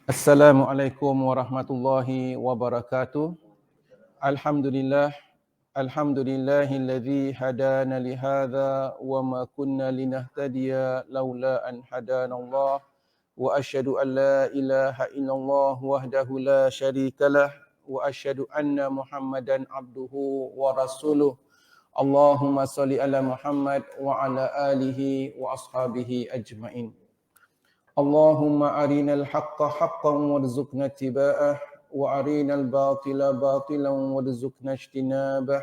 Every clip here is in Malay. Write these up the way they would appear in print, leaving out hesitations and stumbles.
Assalamualaikum warahmatullahi wabarakatuh. Alhamdulillah, alhamdulillahilladzi hadana lihadza wa ma kunna linahtadiya laula an hadanallah wa asyhadu an la ilaha illallah wahdahu la syarikalah wa asyhadu anna Muhammadan abduhu wa rasuluh. Allahumma shalli ala Muhammad wa ala alihi wa ashabihi ajmain. Allahumma arinal haqqa haqqan warzuqna ittiba'ah wa arinal batila batilan warzuqna ijtinabah.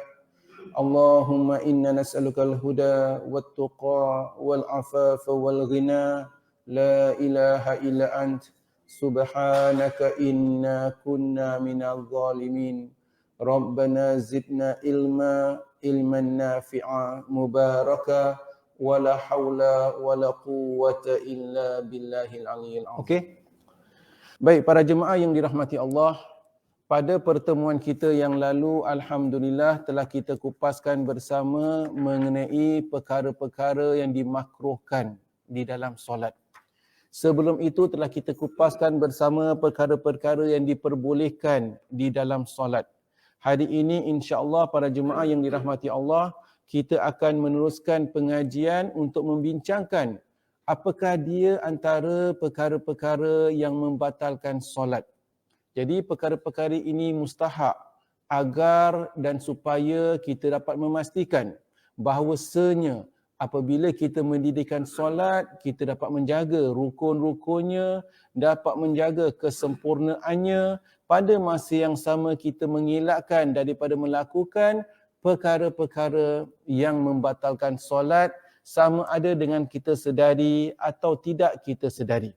Allahumma inna nas'alukal huda wat tuqa wal afafa wal ghina. La ilaha illa ant subhanaka inna kunna minadh zalimin. Rabbana zidna ilman nafi'a mubaraka wala haula wala quwwata illa billahil aliyil azim. Okey. Baik, para jemaah yang dirahmati Allah, pada pertemuan kita yang lalu alhamdulillah telah kita kupaskan bersama mengenai perkara-perkara yang dimakruhkan di dalam solat. Sebelum itu telah kita kupaskan bersama perkara-perkara yang diperbolehkan di dalam solat. Hari ini insya-Allah para jemaah yang dirahmati Allah, kita akan meneruskan pengajian untuk membincangkan apakah dia antara perkara-perkara yang membatalkan solat. Jadi perkara-perkara ini mustahak agar dan supaya kita dapat memastikan bahawasanya apabila kita mendirikan solat, kita dapat menjaga rukun-rukunnya, dapat menjaga kesempurnaannya, pada masa yang sama kita mengelakkan daripada melakukan perkara-perkara yang membatalkan solat sama ada dengan kita sedari atau tidak kita sedari.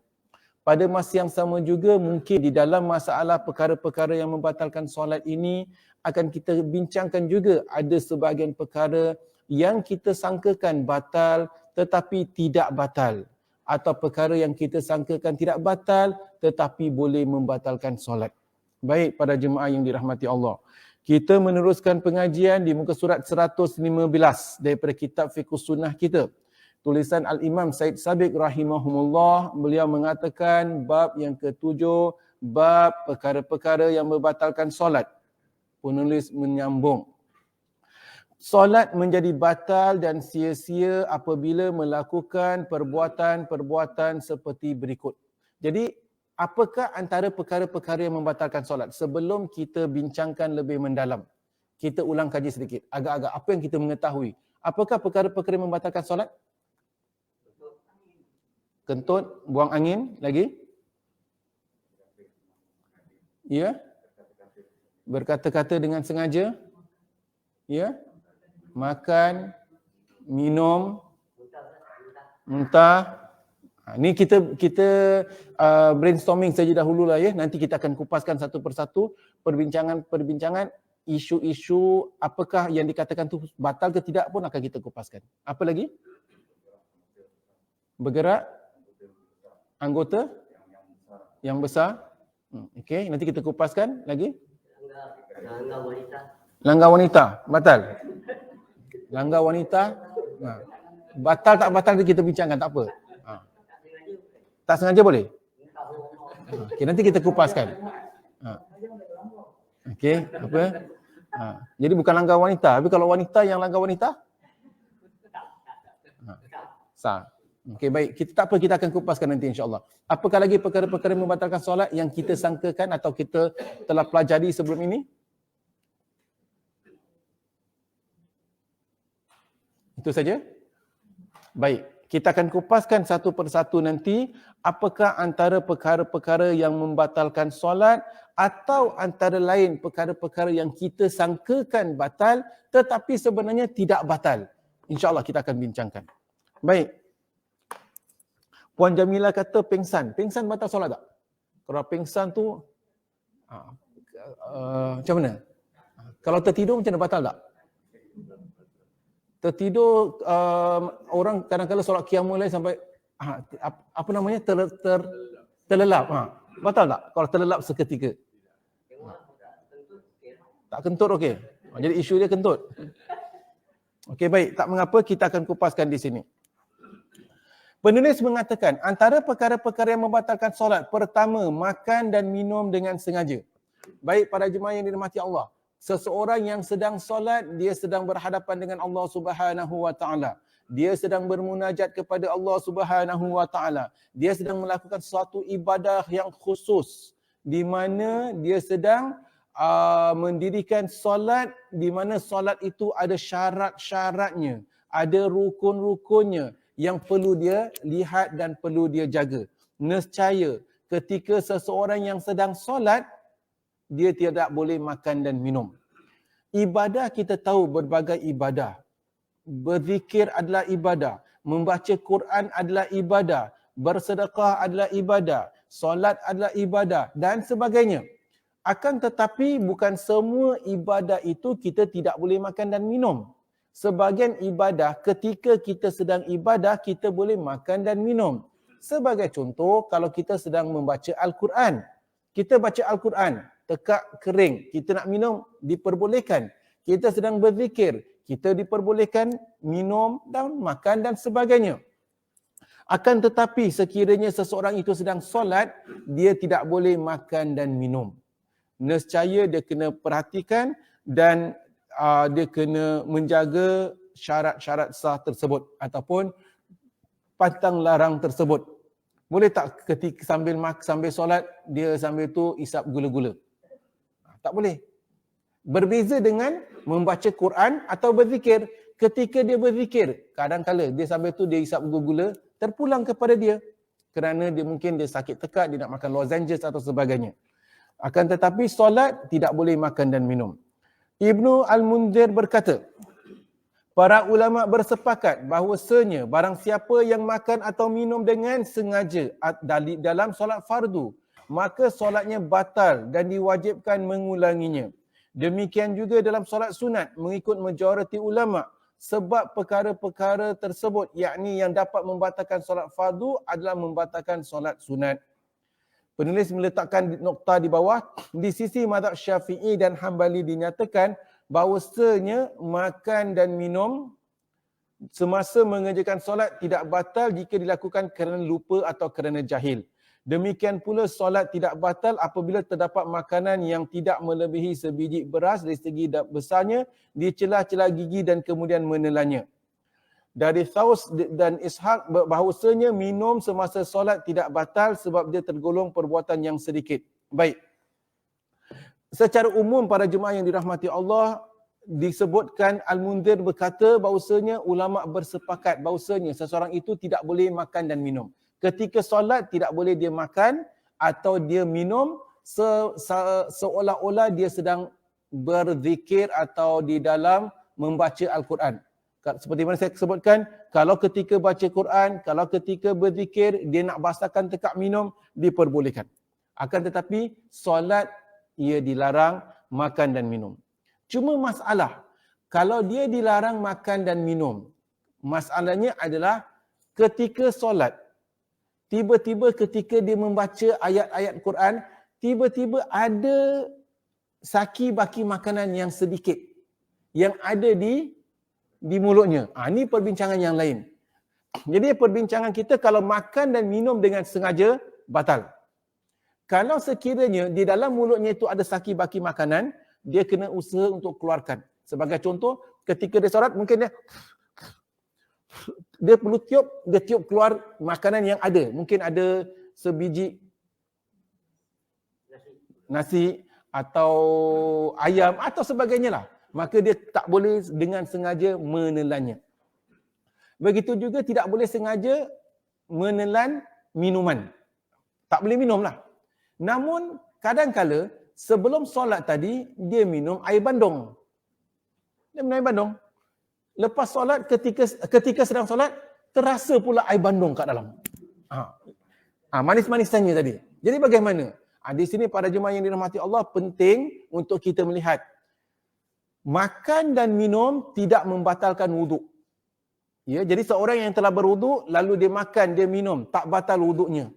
Pada masa yang sama juga mungkin di dalam masalah perkara-perkara yang membatalkan solat ini akan kita bincangkan juga ada sebahagian perkara yang kita sangkakan batal tetapi tidak batal, atau perkara yang kita sangkakan tidak batal tetapi boleh membatalkan solat. Baik pada jemaah yang dirahmati Allah, kita meneruskan pengajian di muka surat 115 daripada kitab Fiqh Sunnah kita. Tulisan Al-Imam Said Sabiq rahimahumullah, beliau mengatakan bab yang ke-7, bab perkara-perkara yang membatalkan solat. Penulis menyambung. Solat menjadi batal dan sia-sia apabila melakukan perbuatan-perbuatan seperti berikut. Jadi, apakah antara perkara-perkara yang membatalkan solat? Sebelum kita bincangkan lebih mendalam, kita ulang kaji sedikit. Agak-agak apa yang kita mengetahui. Apakah perkara-perkara yang membatalkan solat? Kentut, buang angin, lagi? Ya? Berkata-kata dengan sengaja? Ya? Makan, minum, muntah. Ni kita brainstorming saja dahulu lah ya. Nanti kita akan kupaskan satu persatu perbincangan isu-isu apakah yang dikatakan tu batal ke tidak pun akan kita kupaskan. Apa lagi? Bergerak anggota yang besar. Okey, nanti kita kupaskan lagi. Langgar wanita batal. Langgar wanita batal tak batal kita bincangkan, tak apa. Tak sengaja boleh? Okey, nanti kita kupaskan. Okey, apa? Jadi bukan langgar wanita, tapi kalau wanita yang langgar wanita? Sah. Okey, baik. Tak apa, kita akan kupaskan nanti insya-Allah. Apakah lagi perkara-perkara membatalkan solat yang kita sangkakan atau kita telah pelajari sebelum ini? Itu saja? Baik. Kita akan kupaskan satu persatu nanti apakah antara perkara-perkara yang membatalkan solat atau antara lain perkara-perkara yang kita sangkakan batal tetapi sebenarnya tidak batal. InsyaAllah kita akan bincangkan. Baik. Puan Jamilah kata pengsan. Pengsan batal solat tak? Kalau pengsan tu macam mana? Kalau tertidur macam mana, batal tak? Tertidur orang kadang-kadang solat qiyamul lail sampai apa namanya terlelap. Batal tak kalau terlelap seketika? Tak kentut okey. Jadi isu dia kentut. Okey baik, tak mengapa, kita akan kupaskan di sini. Penulis mengatakan, antara perkara-perkara yang membatalkan solat, pertama, makan dan minum dengan sengaja. Baik para jemaah yang dirahmati Allah, seseorang yang sedang solat, dia sedang berhadapan dengan Allah Subhanahu wa taala. Dia sedang bermunajat kepada Allah Subhanahu wa taala. Dia sedang melakukan suatu ibadah yang khusus di mana dia sedang mendirikan solat, di mana solat itu ada syarat-syaratnya, ada rukun-rukunnya yang perlu dia lihat dan perlu dia jaga. Nescaya ketika seseorang yang sedang solat, dia tidak boleh makan dan minum. Ibadah kita tahu berbagai ibadah. Berzikir adalah ibadah, membaca Quran adalah ibadah, bersedekah adalah ibadah, solat adalah ibadah dan sebagainya. Akan tetapi bukan semua ibadah itu kita tidak boleh makan dan minum. Sebahagian ibadah ketika kita sedang ibadah kita boleh makan dan minum. Sebagai contoh, kalau kita sedang membaca Al-Quran, kita baca Al-Quran, tekak kering, kita nak minum, diperbolehkan. Kita sedang berzikir, kita diperbolehkan minum dan makan dan sebagainya. Akan tetapi sekiranya seseorang itu sedang solat, dia tidak boleh makan dan minum. Nescaya dia kena perhatikan dan dia kena menjaga syarat-syarat sah tersebut ataupun pantang larang tersebut. Boleh tak ketika sambil solat dia sambil tu isap gula-gula? Tak boleh. Berbeza dengan membaca Quran atau berzikir. Ketika dia berzikir, kadang-kala dia sambil tu dia isap gula-gula, terpulang kepada dia. Kerana dia mungkin dia sakit tekak, dia nak makan lozenges atau sebagainya. Akan tetapi solat tidak boleh makan dan minum. Ibnu Al-Munzir berkata, para ulama bersepakat bahawasanya barang siapa yang makan atau minum dengan sengaja dalam solat fardu, maka solatnya batal dan diwajibkan mengulanginya. Demikian juga dalam solat sunat mengikut majoriti ulama, sebab perkara-perkara tersebut yakni yang dapat membatalkan solat fardu adalah membatalkan solat sunat. Penulis meletakkan nokta di bawah, di sisi mazhab Syafi'i dan Hambali dinyatakan bahawasanya makan dan minum semasa mengerjakan solat tidak batal jika dilakukan kerana lupa atau kerana jahil. Demikian pula solat tidak batal apabila terdapat makanan yang tidak melebihi sebiji beras dari segi besarnya di celah-celah gigi dan kemudian menelannya. Dari Thaus dan Ishaq bahawasanya minum semasa solat tidak batal sebab dia tergolong perbuatan yang sedikit. Baik. Secara umum para jemaah yang dirahmati Allah, disebutkan Al-Munzir berkata bahawasanya ulama bersepakat bahawasanya seseorang itu tidak boleh makan dan minum. Ketika solat tidak boleh dia makan atau dia minum seolah-olah dia sedang berzikir atau di dalam membaca Al-Quran. Seperti mana saya sebutkan, kalau ketika baca Quran, kalau ketika berzikir, dia nak basahkan tekak minum, diperbolehkan. Akan tetapi, solat ia dilarang makan dan minum. Cuma masalah, kalau dia dilarang makan dan minum, masalahnya adalah ketika solat, tiba-tiba ketika dia membaca ayat-ayat Quran, tiba-tiba ada saki baki makanan yang sedikit yang ada di mulutnya. Ini perbincangan yang lain. Jadi perbincangan kita kalau makan dan minum dengan sengaja, batal. Kalau sekiranya di dalam mulutnya itu ada saki baki makanan, dia kena usaha untuk keluarkan. Sebagai contoh, ketika dia solat, mungkin dia perlu dia tiup keluar makanan yang ada. Mungkin ada sebiji nasi atau ayam atau sebagainya lah. Maka dia tak boleh dengan sengaja menelannya. Begitu juga tidak boleh sengaja menelan minuman. Tak boleh minum lah. Namun kadang-kala sebelum solat tadi, dia minum air bandung. Dia minum air bandung. Lepas solat, ketika sedang solat, terasa pula air bandung kat dalam. Manis-manisannya tadi. Jadi bagaimana? Di sini para jemaah yang dirahmati Allah, penting untuk kita melihat. Makan dan minum tidak membatalkan wuduk. Ya, jadi seorang yang telah berwuduk, lalu dia makan, dia minum, tak batal wuduknya.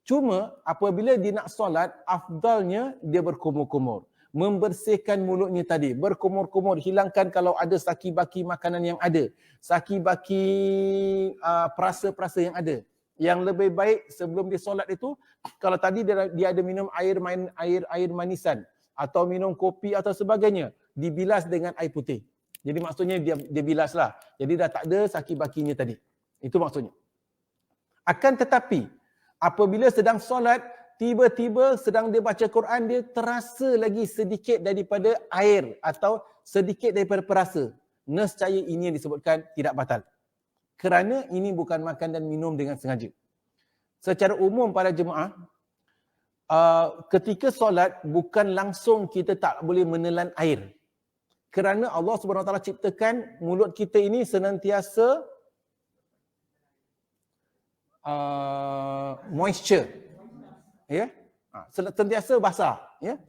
Cuma apabila dia nak solat, afdalnya dia berkumur-kumur. membersihkan mulutnya tadi, berkumur-kumur, hilangkan kalau ada saki-baki makanan yang ada, saki-baki perasa-perasa yang ada. Yang lebih baik sebelum dia solat itu, kalau tadi dia ada minum air manisan atau minum kopi atau sebagainya, dibilas dengan air putih. Jadi maksudnya dia bilaslah. Jadi dah tak ada saki-bakinya tadi. Itu maksudnya. Akan tetapi apabila sedang solat, tiba-tiba sedang dia baca Quran, dia terasa lagi sedikit daripada air atau sedikit daripada perasa. Nescaya ini yang disebutkan tidak batal. Kerana ini bukan makan dan minum dengan sengaja. Secara umum para jemaah, ketika solat bukan langsung kita tak boleh menelan air. Kerana Allah Subhanahu Wa Taala ciptakan mulut kita ini senantiasa moisture, ya, sentiasa basah, ya,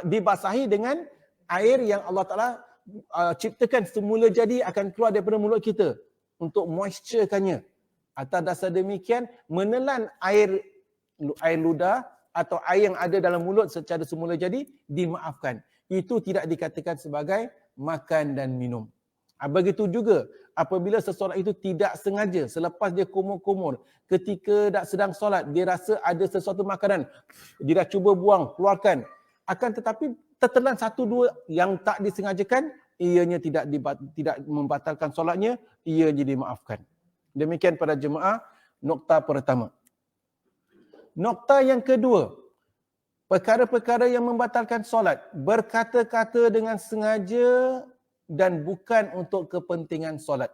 dibasahi dengan air yang Allah Taala ciptakan semula jadi akan keluar daripada mulut kita untuk moisturekannya. Atas dasar demikian, menelan air ludah atau air yang ada dalam mulut secara semula jadi dimaafkan. Itu tidak dikatakan sebagai makan dan minum. Begitu juga apabila seseorang itu tidak sengaja selepas dia kumur-kumur, ketika sedang solat, dia rasa ada sesuatu makanan, dia dah cuba buang, keluarkan. Akan tetapi tertelan satu dua yang tak disengajakan, ianya tidak membatalkan solatnya, ia jadi dimaafkan. Demikian pada jemaah, nokta pertama. Nokta yang kedua, perkara-perkara yang membatalkan solat, berkata-kata dengan sengaja dan bukan untuk kepentingan solat.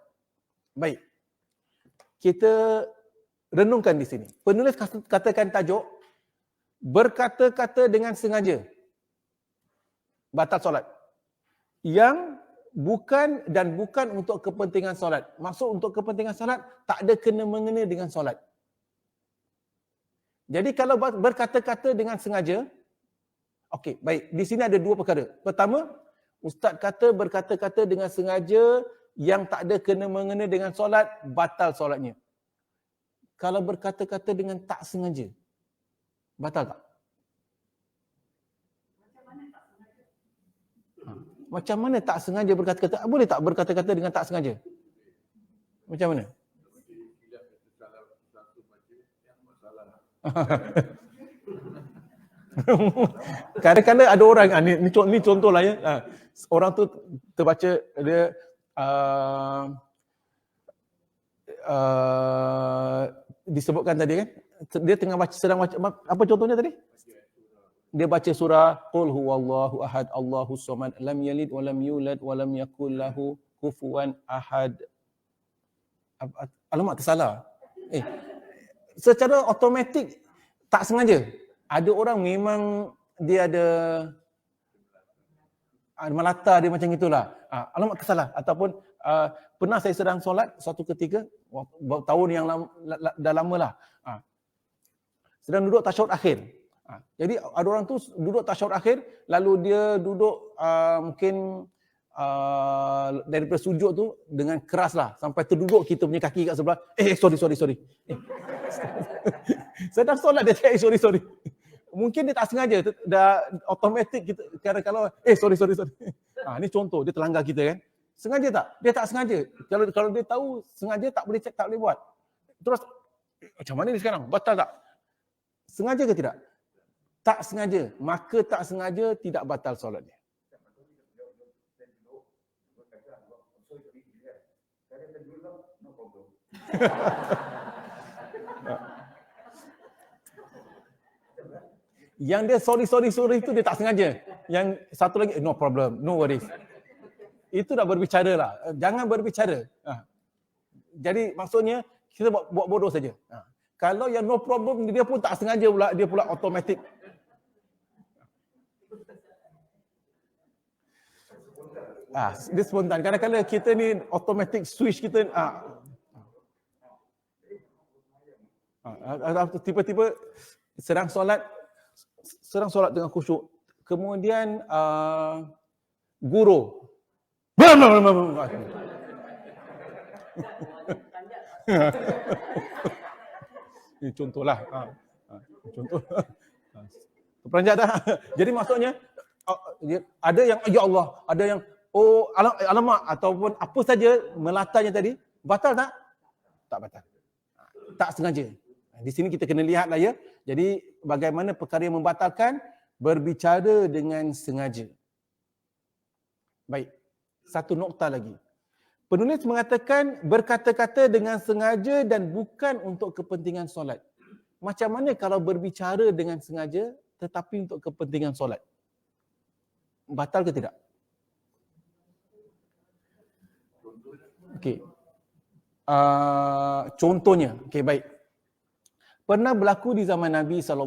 Baik, kita renungkan di sini. Penulis katakan tajuk, berkata-kata dengan sengaja, batal solat. Yang bukan untuk kepentingan solat. Maksud untuk kepentingan solat, tak ada kena-mengena dengan solat. Jadi kalau berkata-kata dengan sengaja, okey, baik. Di sini ada dua perkara. Pertama, Ustaz kata berkata-kata dengan sengaja yang tak ada kena-mengena dengan solat, batal solatnya. Kalau berkata-kata dengan tak sengaja, batal tak? Macam mana tak sengaja berkata-kata? Boleh tak berkata-kata dengan tak sengaja? Macam mana? Kadang-kadang ada orang, ni contohlah ya. Orang tu terbaca dia disebutkan tadi kan, dia tengah sedang baca, apa contohnya tadi? Dia baca surah Qul huwallahu ahad Allahus samad lam yalid wa lam yulad wa lam yakul lahu kufuwan ahad. Alamak, tersalah. Secara automatik tak sengaja. Ada orang memang dia ada melata dia macam itulah. Alamak, tersalah. Ataupun pernah saya sedang solat suatu ketika, tahun yang dah lama lah. Sedang duduk tasyahud akhir. Jadi ada orang tu duduk tasyahud akhir, lalu dia duduk mungkin daripada sujud tu dengan keras lah, sampai terduduk kita punya kaki kat sebelah. Sorry. Sedang solat dia cakap sorry. Mungkin dia tak sengaja, dah automatik kita kalau sorry. Ni contoh, dia terlanggar kita kan. Sengaja tak? Dia tak sengaja. Kalau dia tahu sengaja tak boleh check, tak boleh buat. Terus macam mana ni sekarang? Batal tak? Sengaja ke tidak? Tak sengaja. Maka tak sengaja tidak batal solatnya. Yang dia sorry itu dia tak sengaja. Yang satu lagi no problem, no worries. Itu dah berbicara lah. Jangan berbicara. Jadi maksudnya kita buat bodoh saja. Kalau yang no problem dia pun tak sengaja pula, dia pula automatik. Dia spontan. Kadang-kadang kita ni automatic switch kita tiba-tiba sedang solat dengan khusyuk. Kemudian guru. Ini contohlah. Contoh. Peranjat dah. Jadi maksudnya ada yang ya Allah, ada yang oh alamak ataupun apa saja melatanya tadi, batal tak? Tak batal. Tak sengaja. Di sini kita kena lihatlah ya. Jadi bagaimana perkara yang membatalkan? Berbicara dengan sengaja. Baik. Satu nokta lagi. Penulis mengatakan berkata-kata dengan sengaja dan bukan untuk kepentingan solat. Macam mana kalau berbicara dengan sengaja tetapi untuk kepentingan solat? Batal ke tidak? Okey. Contohnya, okey baik. Pernah berlaku di zaman Nabi SAW.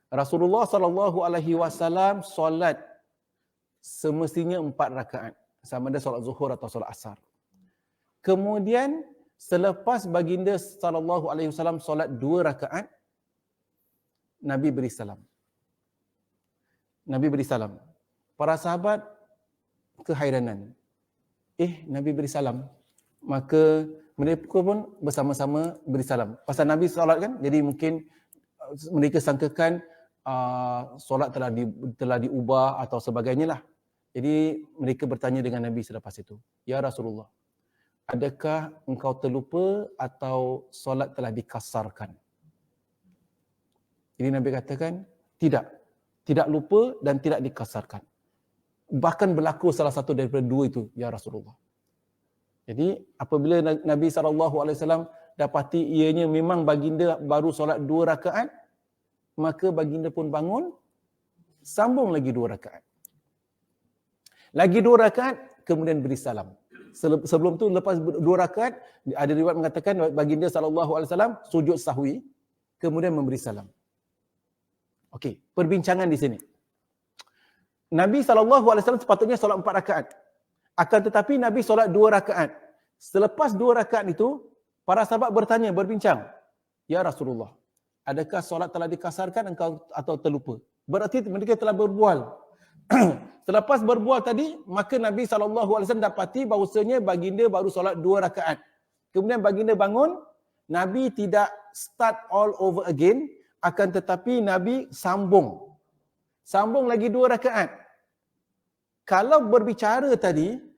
Rasulullah SAW solat semestinya 4 rakaat. Sama ada solat zuhur atau solat asar. Kemudian selepas baginda SAW solat 2 rakaat, Nabi beri salam. Nabi beri salam. Para sahabat kehairanan. Nabi beri salam. Maka mereka pun bersama-sama beri salam. Pasal Nabi solat kan, jadi mungkin mereka sangkakan solat telah diubah atau sebagainya lah. Jadi mereka bertanya dengan Nabi selepas itu, ya Rasulullah, adakah engkau terlupa atau solat telah dikasarkan? Jadi Nabi katakan, tidak lupa dan tidak dikasarkan. Bahkan berlaku salah satu daripada dua itu, ya Rasulullah. Jadi apabila Nabi SAW dapati ianya memang baginda baru solat 2 rakaat, maka baginda pun bangun, sambung lagi 2 rakaat. Lagi 2 rakaat, kemudian beri salam. Sebelum tu lepas 2 rakaat, ada riwayat mengatakan baginda SAW sujud sahwi, kemudian memberi salam. Okey, perbincangan di sini. Nabi SAW sepatutnya solat 4 rakaat. Akan tetapi Nabi solat 2 rakaat. Selepas 2 rakaat itu, para sahabat bertanya, berbincang. Ya Rasulullah, adakah solat telah dikasarkan engkau atau terlupa? Berarti mereka telah berbual. Selepas berbual tadi, maka Nabi SAW dapati bahawasanya baginda baru solat 2 rakaat. Kemudian baginda bangun, Nabi tidak start all over again, akan tetapi Nabi sambung. Sambung lagi 2 rakaat. Kalau berbicara tadi,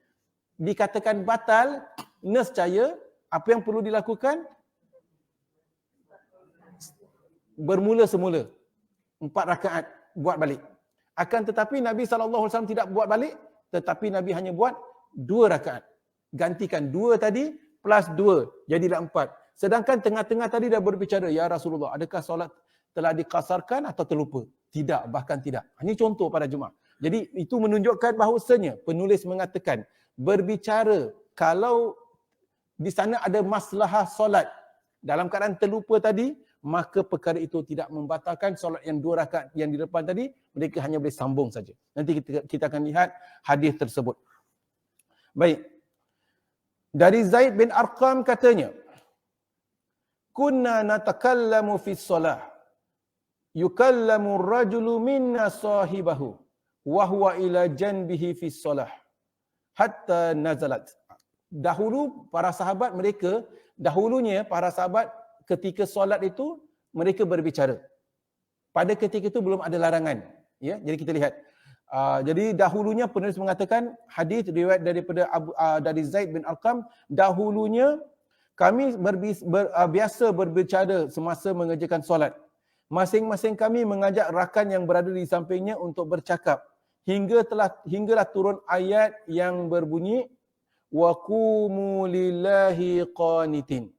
dikatakan batal, nescaya apa yang perlu dilakukan? Bermula semula. 4 rakaat, buat balik. Akan tetapi Nabi SAW tidak buat balik, tetapi Nabi hanya buat 2 rakaat. Gantikan 2 tadi plus 2, jadilah 4. Sedangkan tengah-tengah tadi dah berbicara, ya Rasulullah, adakah solat telah dikasarkan atau terlupa? Tidak, bahkan tidak. Ini contoh pada Jumaat. Jadi itu menunjukkan bahawasanya penulis mengatakan berbicara kalau di sana ada maslahah solat dalam keadaan terlupa tadi, maka perkara itu tidak membatalkan solat yang 2 rakaat yang di depan tadi, mereka hanya boleh sambung saja. Nanti kita akan lihat hadis tersebut. Baik. Dari Zaid bin Arqam katanya, kunna natakallamu fi shalah yukallamu ar-rajulu minna sahibahu wa huwa ila janbihi fi shalah hatta nazalat. Dahulu para sahabat mereka, dahulunya para sahabat ketika solat itu mereka berbicara. Pada ketika itu belum ada larangan. Ya, jadi kita lihat. Jadi dahulunya penulis mengatakan hadis riwayat daripada dari Zaid bin Arqam, dahulunya kami biasa berbicara semasa mengerjakan solat. Masing-masing kami mengajak rakan yang berada di sampingnya untuk bercakap hinggalah turun ayat yang berbunyi wa qumu lillahi qanitin.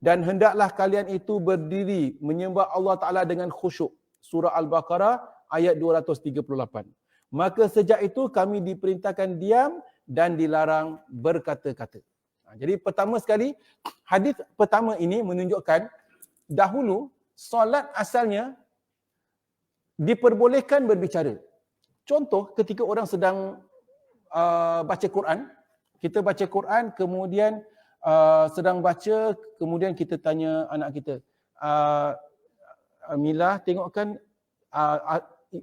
Dan hendaklah kalian itu berdiri menyembah Allah Ta'ala dengan khusyuk. Surah Al-Baqarah ayat 238. Maka sejak itu kami diperintahkan diam dan dilarang berkata-kata. Jadi pertama sekali, hadis pertama ini menunjukkan dahulu solat asalnya diperbolehkan berbicara. Contoh ketika orang sedang baca Quran, kita baca Quran kemudian sedang baca, kemudian kita tanya anak kita, Mila, tengokkan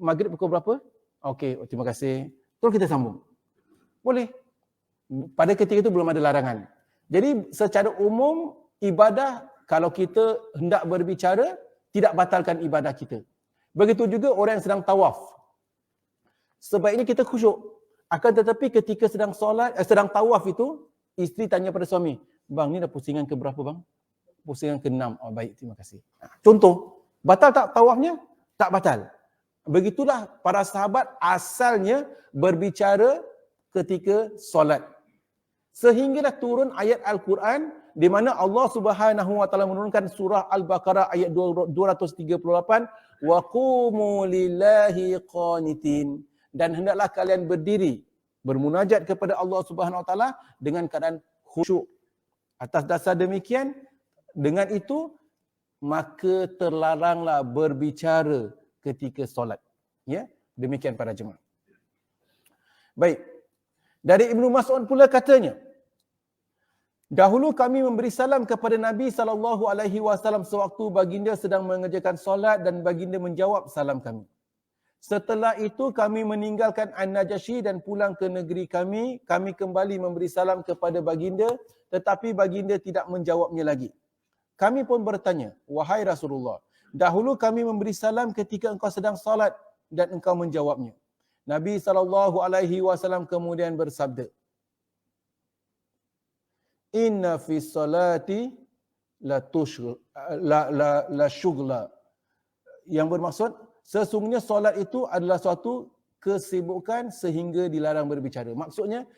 maghrib pukul berapa? Okey, terima kasih. Terus kita sambung. Boleh. Pada ketika itu belum ada larangan. Jadi secara umum, ibadah kalau kita hendak berbicara, tidak batalkan ibadah kita. Begitu juga orang yang sedang tawaf. sebaiknya kita khusyuk. Akan tetapi ketika sedang solat, sedang tawaf itu, isteri tanya pada suami, bang ni dah pusingan ke berapa bang? Pusingan ke-6. Oh baik, terima kasih. Contoh, batal tak tawafnya? Tak batal. Begitulah para sahabat asalnya berbicara ketika solat. Sehinggalah turun ayat Al-Quran di mana Allah Subhanahu wa taala menurunkan surah Al-Baqarah ayat 238, wa qumu lillahi qanitin, dan hendaklah kalian berdiri bermunajat kepada Allah Subhanahu wa taala dengan keadaan khusyuk. Atas dasar demikian, dengan itu maka terlaranglah berbicara ketika solat. Ya, demikian para jemaah. Baik. Dari Ibnu Mas'ud pula katanya, dahulu kami memberi salam kepada Nabi SAW sewaktu baginda sedang mengerjakan solat dan baginda menjawab salam kami. Setelah itu kami meninggalkan An-Najasyi dan pulang ke negeri kami. Kami kembali memberi salam kepada baginda, tetapi baginda tidak menjawabnya lagi. Kami pun bertanya, wahai Rasulullah, dahulu kami memberi salam ketika engkau sedang salat dan engkau menjawabnya. Nabi SAW kemudian bersabda, inna fi salati la syughla. Yang bermaksud, sesungguhnya solat itu adalah suatu kesibukan sehingga dilarang berbicara. Maksudnya,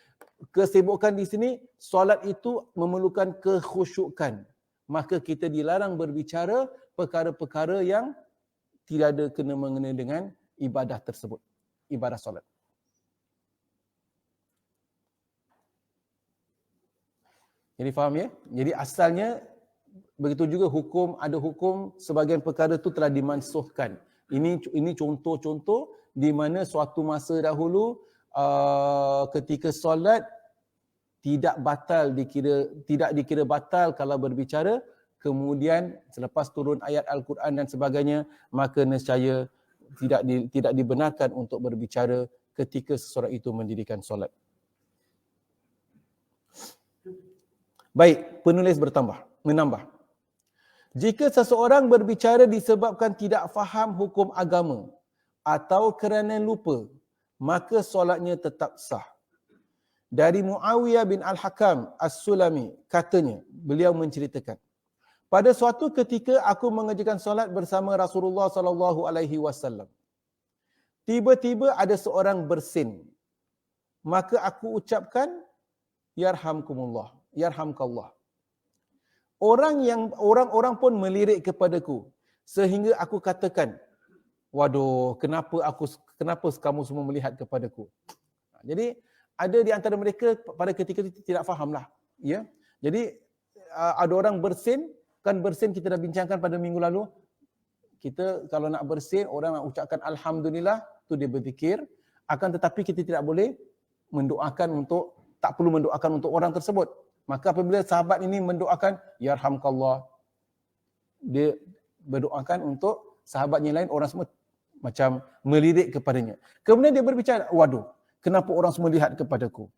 kesibukan di sini, solat itu memerlukan kekhusyukan. Maka kita dilarang berbicara perkara-perkara yang tidak ada kena-mengena dengan ibadah tersebut. Ibadah solat. Jadi faham ya? Jadi asalnya, begitu juga hukum, ada hukum sebagian perkara itu telah dimansuhkan. Ini contoh-contoh di mana suatu masa dahulu ketika solat tidak dikira batal kalau berbicara, kemudian selepas turun ayat Al-Quran dan sebagainya, maka nescaya tidak dibenarkan untuk berbicara ketika seseorang itu mendirikan solat. Baik, penulis menambah. Jika seseorang berbicara disebabkan tidak faham hukum agama atau kerana lupa, maka solatnya tetap sah. Dari Muawiyah bin Al-Hakam As-Sulami, katanya, beliau menceritakan, pada suatu ketika aku mengerjakan solat bersama Rasulullah SAW. Tiba-tiba ada seorang bersin. Maka aku ucapkan, yarhamkumullah, yarhamkallah. Orang-orang pun melirik kepadaku sehingga aku katakan, waduh, kenapa kamu semua melihat kepadaku? Jadi ada di antara mereka pada ketika itu tidak fahamlah, ya. Jadi ada orang bersin, kan bersin kita dah bincangkan pada minggu lalu. Kita kalau nak bersin, orang nak ucapkan alhamdulillah, tu dia berzikir. Akan tetapi kita tidak boleh tak perlu mendoakan untuk orang tersebut. Maka apabila sahabat ini mendoakan, yarhamkallah, dia berdoakan untuk sahabatnya lain, orang semua macam melirik kepadanya. Kemudian dia berbicara, waduh, kenapa orang semua lihat kepadaku?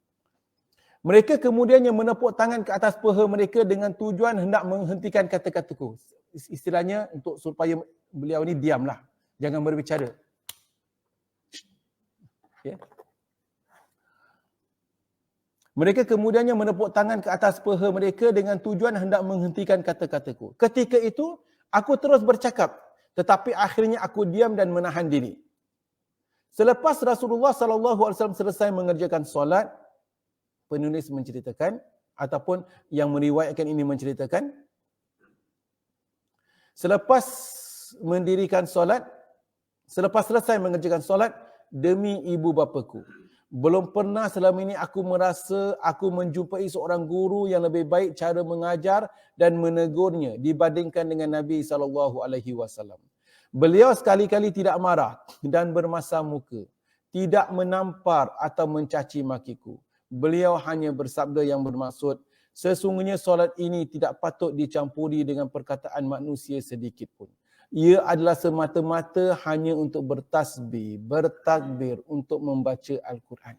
Mereka kemudiannya menepuk tangan ke atas paha mereka dengan tujuan hendak menghentikan kata-kataku. Istilahnya untuk supaya beliau ni diamlah, jangan berbicara. Ya. Mereka kemudiannya menepuk tangan ke atas paha mereka dengan tujuan hendak menghentikan kata-kataku. Ketika itu, aku terus bercakap, tetapi akhirnya aku diam dan menahan diri. Selepas Rasulullah SAW selesai mengerjakan solat, penulis menceritakan, ataupun yang meriwayatkan ini menceritakan, selepas selesai mengerjakan solat, demi ibu bapaku, belum pernah selama ini aku merasa aku menjumpai seorang guru yang lebih baik cara mengajar dan menegurnya dibandingkan dengan Nabi SAW. Beliau sekali-kali tidak marah dan bermasam muka, tidak menampar atau mencaci makiku. Beliau hanya bersabda yang bermaksud, sesungguhnya solat ini tidak patut dicampuri dengan perkataan manusia sedikit pun. Ia adalah semata-mata hanya untuk bertasbih, bertakbir, untuk membaca Al-Quran.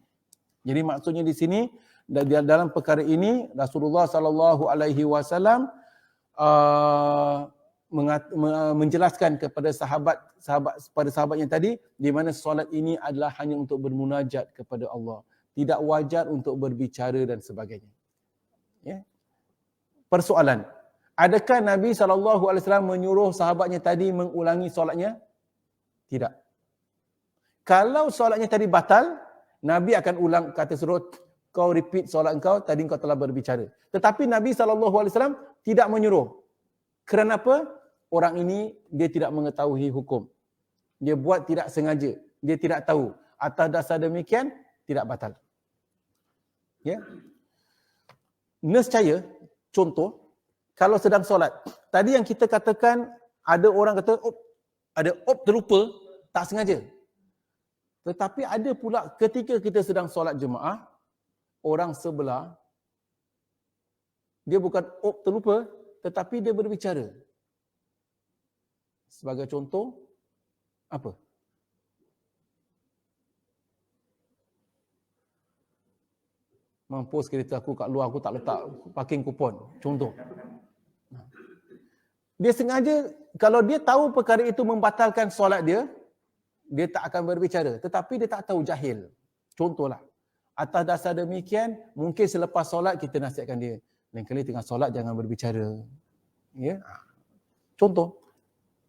Jadi maksudnya di sini, dalam perkara ini, Rasulullah SAW menjelaskan kepada sahabat yang tadi, di mana solat ini adalah hanya untuk bermunajat kepada Allah. Tidak wajar untuk berbicara dan sebagainya. Ya. Persoalan, adakah Nabi SAW menyuruh sahabatnya tadi mengulangi solatnya? Tidak. Kalau solatnya tadi batal, Nabi akan ulang, kata suruh kau repeat solat engkau, tadi engkau telah berbicara. Tetapi Nabi SAW tidak menyuruh. Kerana apa? Orang ini dia tidak mengetahui hukum. Dia buat tidak sengaja. Dia tidak tahu. Atas dasar demikian, tidak batal. Ya. Nescaya, contoh, kalau sedang solat. Tadi yang kita katakan, ada orang kata, terlupa, tak sengaja. Tetapi ada pula ketika kita sedang solat jemaah, orang sebelah, dia bukan terlupa, tetapi dia berbicara. Sebagai contoh, apa? Mampus kereta aku kat luar, aku tak letak parking kupon. Contoh. Dia sengaja, kalau dia tahu perkara itu membatalkan solat dia, dia tak akan berbicara. Tetapi dia tak tahu, jahil. Contohlah. Atas dasar demikian, mungkin selepas solat kita nasihatkan dia. Lain kali tengah solat jangan berbicara. Ya. Contoh.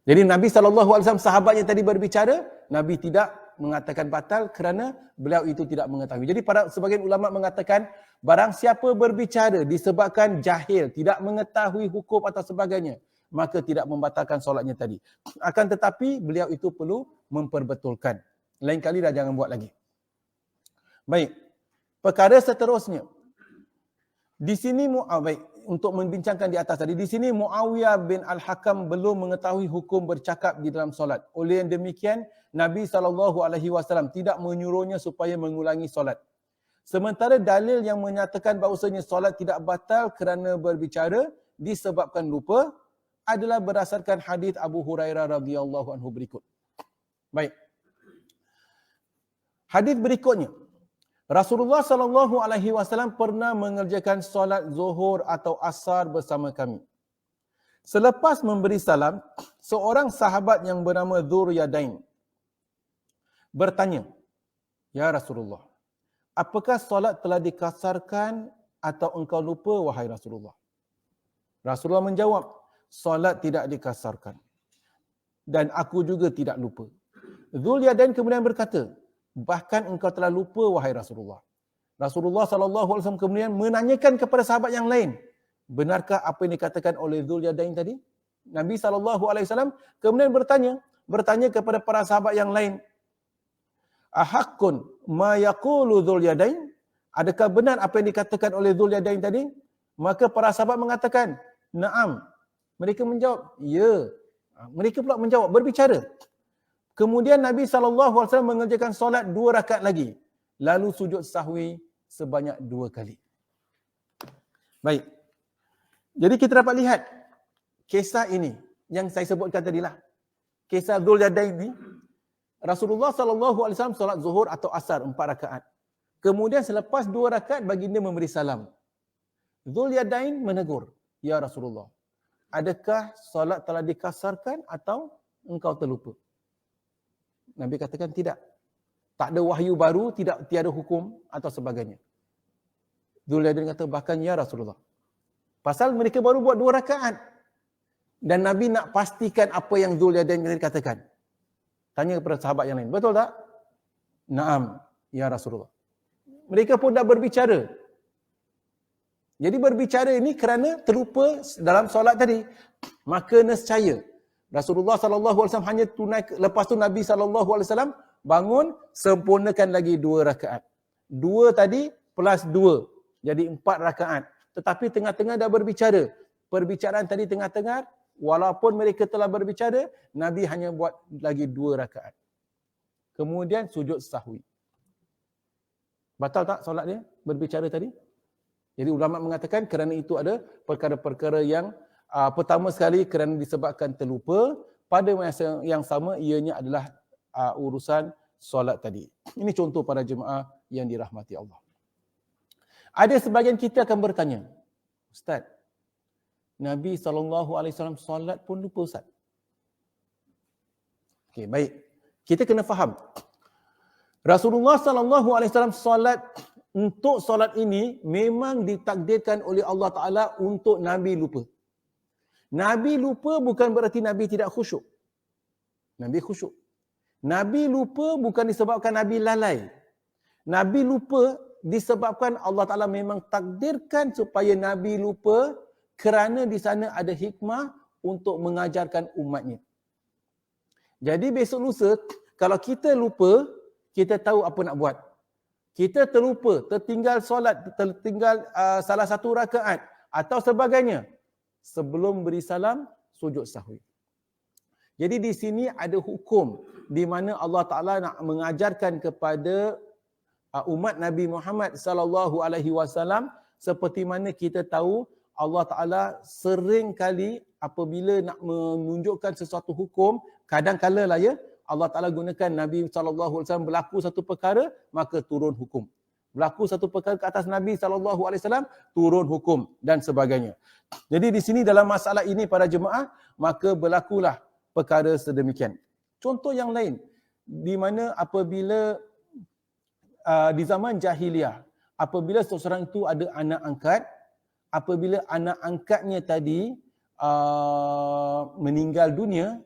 Jadi Nabi SAW sahabatnya tadi berbicara, Nabi tidak mengatakan batal kerana beliau itu tidak mengetahui. Jadi para sebagian ulama mengatakan, barang siapa berbicara disebabkan jahil, tidak mengetahui hukum atau sebagainya, maka tidak membatalkan solatnya tadi. Akan tetapi beliau itu perlu memperbetulkan. Lain kali dah jangan buat lagi. Baik. Perkara seterusnya. Di sini baik, untuk membincangkan di atas tadi, di sini Muawiyah bin Al-Hakam belum mengetahui hukum bercakap di dalam solat. Oleh yang demikian, Nabi SAW tidak menyuruhnya supaya mengulangi solat. Sementara dalil yang menyatakan bahawasanya solat tidak batal kerana berbicara disebabkan lupa adalah berdasarkan hadis Abu Hurairah radhiyallahu anhu berikut. Baik. Hadis berikutnya. Rasulullah SAW pernah mengerjakan solat zuhur atau asar bersama kami. Selepas memberi salam, seorang sahabat yang bernama Dzul Yadain bertanya, "Ya Rasulullah, apakah solat telah dikasarkan atau engkau lupa wahai Rasulullah?" Rasulullah menjawab, "Solat tidak dikasarkan dan aku juga tidak lupa." Dzul Yadain kemudian berkata, "Bahkan engkau telah lupa wahai Rasulullah." Rasulullah SAW kemudian menanyakan kepada sahabat yang lain, benarkah apa yang dikatakan oleh Dzul Yadain tadi? Nabi SAW kemudian bertanya kepada para sahabat yang lain, "Ahaqqun ma yaqulu Dzul Yadain?" Adakah benar apa yang dikatakan oleh Dzul Yadain tadi? Maka para sahabat mengatakan, "Na'am." Mereka menjawab, "Ya." Mereka pula menjawab, berbicara. Kemudian Nabi SAW mengerjakan solat 2 rakaat lagi. Lalu sujud sahwi sebanyak 2 kali. Baik. Jadi kita dapat lihat kisah ini yang saya sebutkan tadilah. Kisah Dzul Yadain ini, Rasulullah SAW solat zuhur atau asar 4 rakaat. Kemudian selepas 2 rakaat baginda memberi salam. Dzul Yadain menegur, "Ya Rasulullah, adakah solat telah dikasarkan atau engkau terlupa?" Nabi katakan tidak. Tak ada wahyu baru, tiada hukum atau sebagainya. Dzul Yadain kata, "Bahkan ya Rasulullah." Pasal mereka baru buat 2 rakaat. Dan Nabi nak pastikan apa yang Dzul Yadain katakan. Tanya kepada sahabat yang lain, "Betul tak?" "Naam, ya Rasulullah." Mereka pun dah berbicara. Jadi berbicara ini kerana terlupa dalam solat tadi. Maka nescaya Rasulullah SAW hanya lepas tu Nabi SAW bangun, sempurnakan lagi 2 rakaat. 2 tadi plus 2. Jadi 4 rakaat. Tetapi tengah-tengah dah berbicara. Perbicaraan tadi tengah-tengah, walaupun mereka telah berbicara, Nabi hanya buat lagi 2 rakaat. Kemudian sujud sahwi. Batal tak solat dia berbicara tadi? Jadi ulama mengatakan kerana itu ada perkara-perkara yang pertama sekali kerana disebabkan terlupa, pada masa yang sama ianya adalah urusan solat tadi. Ini contoh para jemaah yang dirahmati Allah. Ada sebahagian kita akan bertanya, "Ustaz, Nabi SAW solat pun lupa Ustaz. Okey, baik. Kita kena faham. Rasulullah SAW solat, untuk solat ini memang ditakdirkan oleh Allah Ta'ala untuk Nabi lupa. Nabi lupa bukan berarti Nabi tidak khusyuk. Nabi khusyuk. Nabi lupa bukan disebabkan Nabi lalai. Nabi lupa disebabkan Allah Ta'ala memang takdirkan supaya Nabi lupa kerana di sana ada hikmah untuk mengajarkan umatnya. Jadi besok lusa, kalau kita lupa, kita tahu apa nak buat. Kita terlupa, tertinggal solat, tertinggal salah satu rakaat atau sebagainya. Sebelum beri salam, sujud sahwi. Jadi di sini ada hukum di mana Allah Ta'ala nak mengajarkan kepada umat Nabi Muhammad SAW, seperti mana kita tahu Allah Ta'ala sering kali apabila nak menunjukkan sesuatu hukum, kadang-kala lah ya, Allah Ta'ala gunakan Nabi SAW berlaku satu perkara, maka turun hukum. Berlaku satu perkara ke atas Nabi SAW, turun hukum dan sebagainya. Jadi di sini dalam masalah ini para jemaah, maka berlakulah perkara sedemikian. Contoh yang lain, di mana apabila di zaman jahiliah, apabila seseorang itu ada anak angkat, apabila anak angkatnya tadi meninggal dunia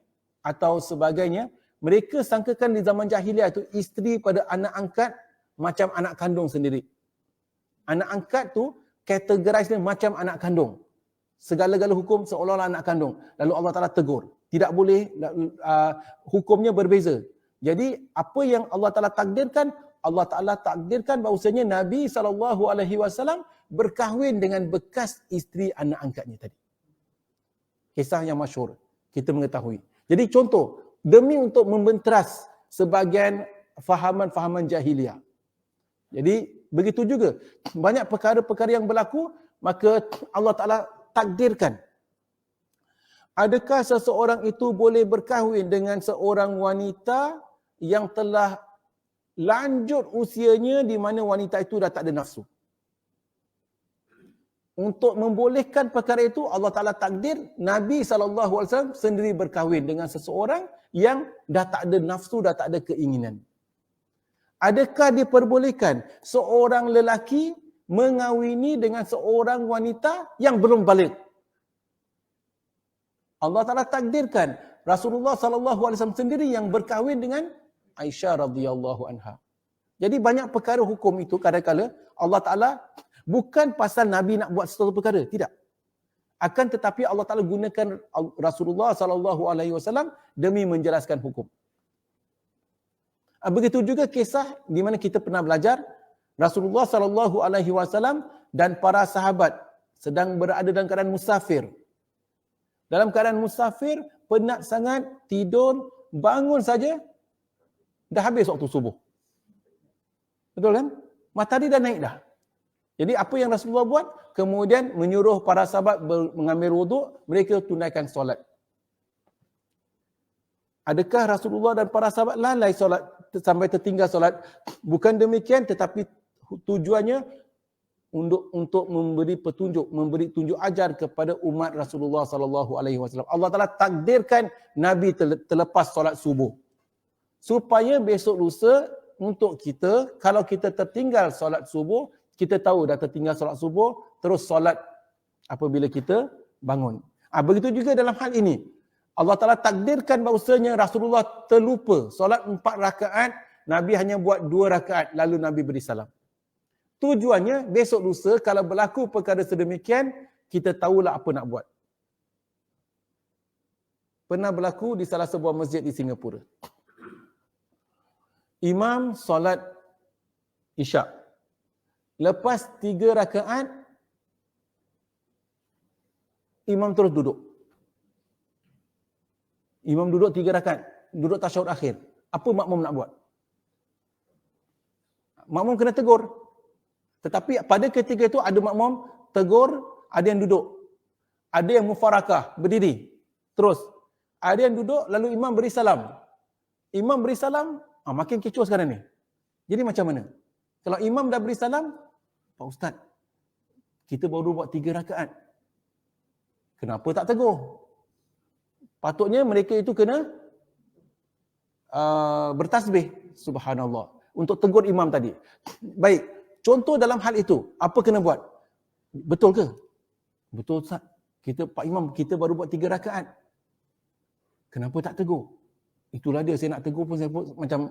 atau sebagainya, mereka sangkakan di zaman jahiliah itu isteri pada anak angkat macam anak kandung sendiri. Anak angkat tu categorize dia macam anak kandung. Segala-gala hukum seolah-olah anak kandung. Lalu Allah Ta'ala tegur. Tidak boleh, hukumnya berbeza. Jadi apa yang Allah Ta'ala takdirkan, Allah Ta'ala takdirkan bahawasanya Nabi SAW berkahwin dengan bekas isteri anak angkatnya tadi. Kisah yang masyhur, kita mengetahui. Jadi contoh, demi untuk membenteras sebahagian fahaman-fahaman jahiliah. Jadi begitu juga, banyak perkara-perkara yang berlaku, maka Allah Ta'ala takdirkan. Adakah seseorang itu boleh berkahwin dengan seorang wanita yang telah lanjut usianya di mana wanita itu dah tak ada nafsu? Untuk membolehkan perkara itu, Allah Ta'ala takdir Nabi SAW sendiri berkahwin dengan seseorang yang dah tak ada nafsu, dah tak ada keinginan. Adakah diperbolehkan seorang lelaki mengawini dengan seorang wanita yang belum balik? Allah Ta'ala takdirkan Rasulullah SAW sendiri yang berkahwin dengan Aisyah radhiyallahu anha. Jadi banyak perkara hukum itu kadang-kala Allah Ta'ala bukan pasal Nabi nak buat sesuatu perkara, tidak. Akan tetapi Allah Ta'ala gunakan Rasulullah SAW demi menjelaskan hukum. Begitu juga kisah di mana kita pernah belajar Rasulullah SAW dan para sahabat sedang berada dalam keadaan musafir. Dalam keadaan musafir, penat sangat, tidur, bangun saja, dah habis waktu subuh. Betul kan? Matahari dah naik dah. Jadi apa yang Rasulullah buat? Kemudian menyuruh para sahabat mengambil wuduk, mereka tunaikan solat. Adakah Rasulullah dan para sahabat lalai solat sampai tertinggal solat? Bukan demikian, tetapi tujuannya untuk memberi petunjuk, memberi tunjuk ajar kepada umat Rasulullah SAW. Allah Ta'ala takdirkan Nabi terlepas solat subuh. Supaya besok lusa untuk kita, kalau kita tertinggal solat subuh, kita tahu dah tertinggal solat subuh, terus solat apabila kita bangun. Begitu juga dalam hal ini. Allah Ta'ala takdirkan bahawasanya Rasulullah terlupa solat 4 rakaat, Nabi hanya buat 2 rakaat, lalu Nabi beri salam. Tujuannya, besok lusa kalau berlaku perkara sedemikian, kita tahulah apa nak buat. Pernah berlaku di salah sebuah masjid di Singapura. Imam solat Isyak. Lepas 3 rakaat, imam terus duduk. Imam duduk 3 rakaat, duduk tasyahud akhir. Apa makmum nak buat? Makmum kena tegur. Tetapi pada ketika itu ada makmum tegur, ada yang duduk. Ada yang mufarakah, berdiri. Terus. Ada yang duduk, lalu imam beri salam. Imam beri salam, makin kecoh sekarang ni. Jadi macam mana? Kalau imam dah beri salam, Pak Ustaz, kita baru buat 3 rakaat. Kenapa tak tegur? Patutnya mereka itu kena bertasbih, subhanallah, untuk tegur imam tadi. Baik, contoh dalam hal itu, apa kena buat? Betul ke? Betul Ustaz. Pak Imam, kita baru buat 3 rakaat. Kenapa tak tegur? Itulah dia, saya nak tegur pun saya pun macam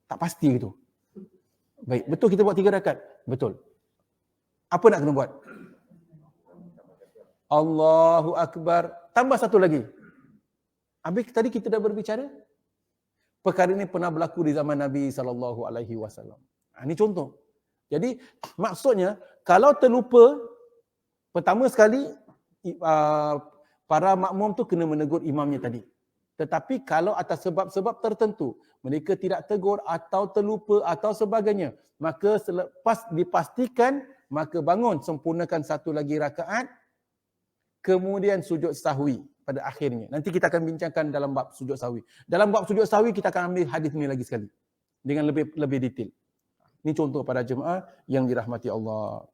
tak pasti gitu. Baik, betul kita buat 3 rakaat. Betul. Apa nak kena buat? Allahu Akbar. Tambah satu lagi. Habis tadi kita dah berbicara. Perkara ini pernah berlaku di zaman Nabi SAW. Ini contoh. Jadi maksudnya, kalau terlupa, pertama sekali, para makmum tu kena menegur imamnya tadi. Tetapi kalau atas sebab-sebab tertentu, mereka tidak tegur atau terlupa atau sebagainya, maka selepas dipastikan, maka bangun, sempurnakan satu lagi rakaat, kemudian sujud sahwi pada akhirnya. Nanti kita akan bincangkan dalam bab sujud sahwi. Dalam bab sujud sahwi, kita akan ambil hadis ini lagi sekali, dengan lebih detail. Ini contoh pada jemaah yang dirahmati Allah.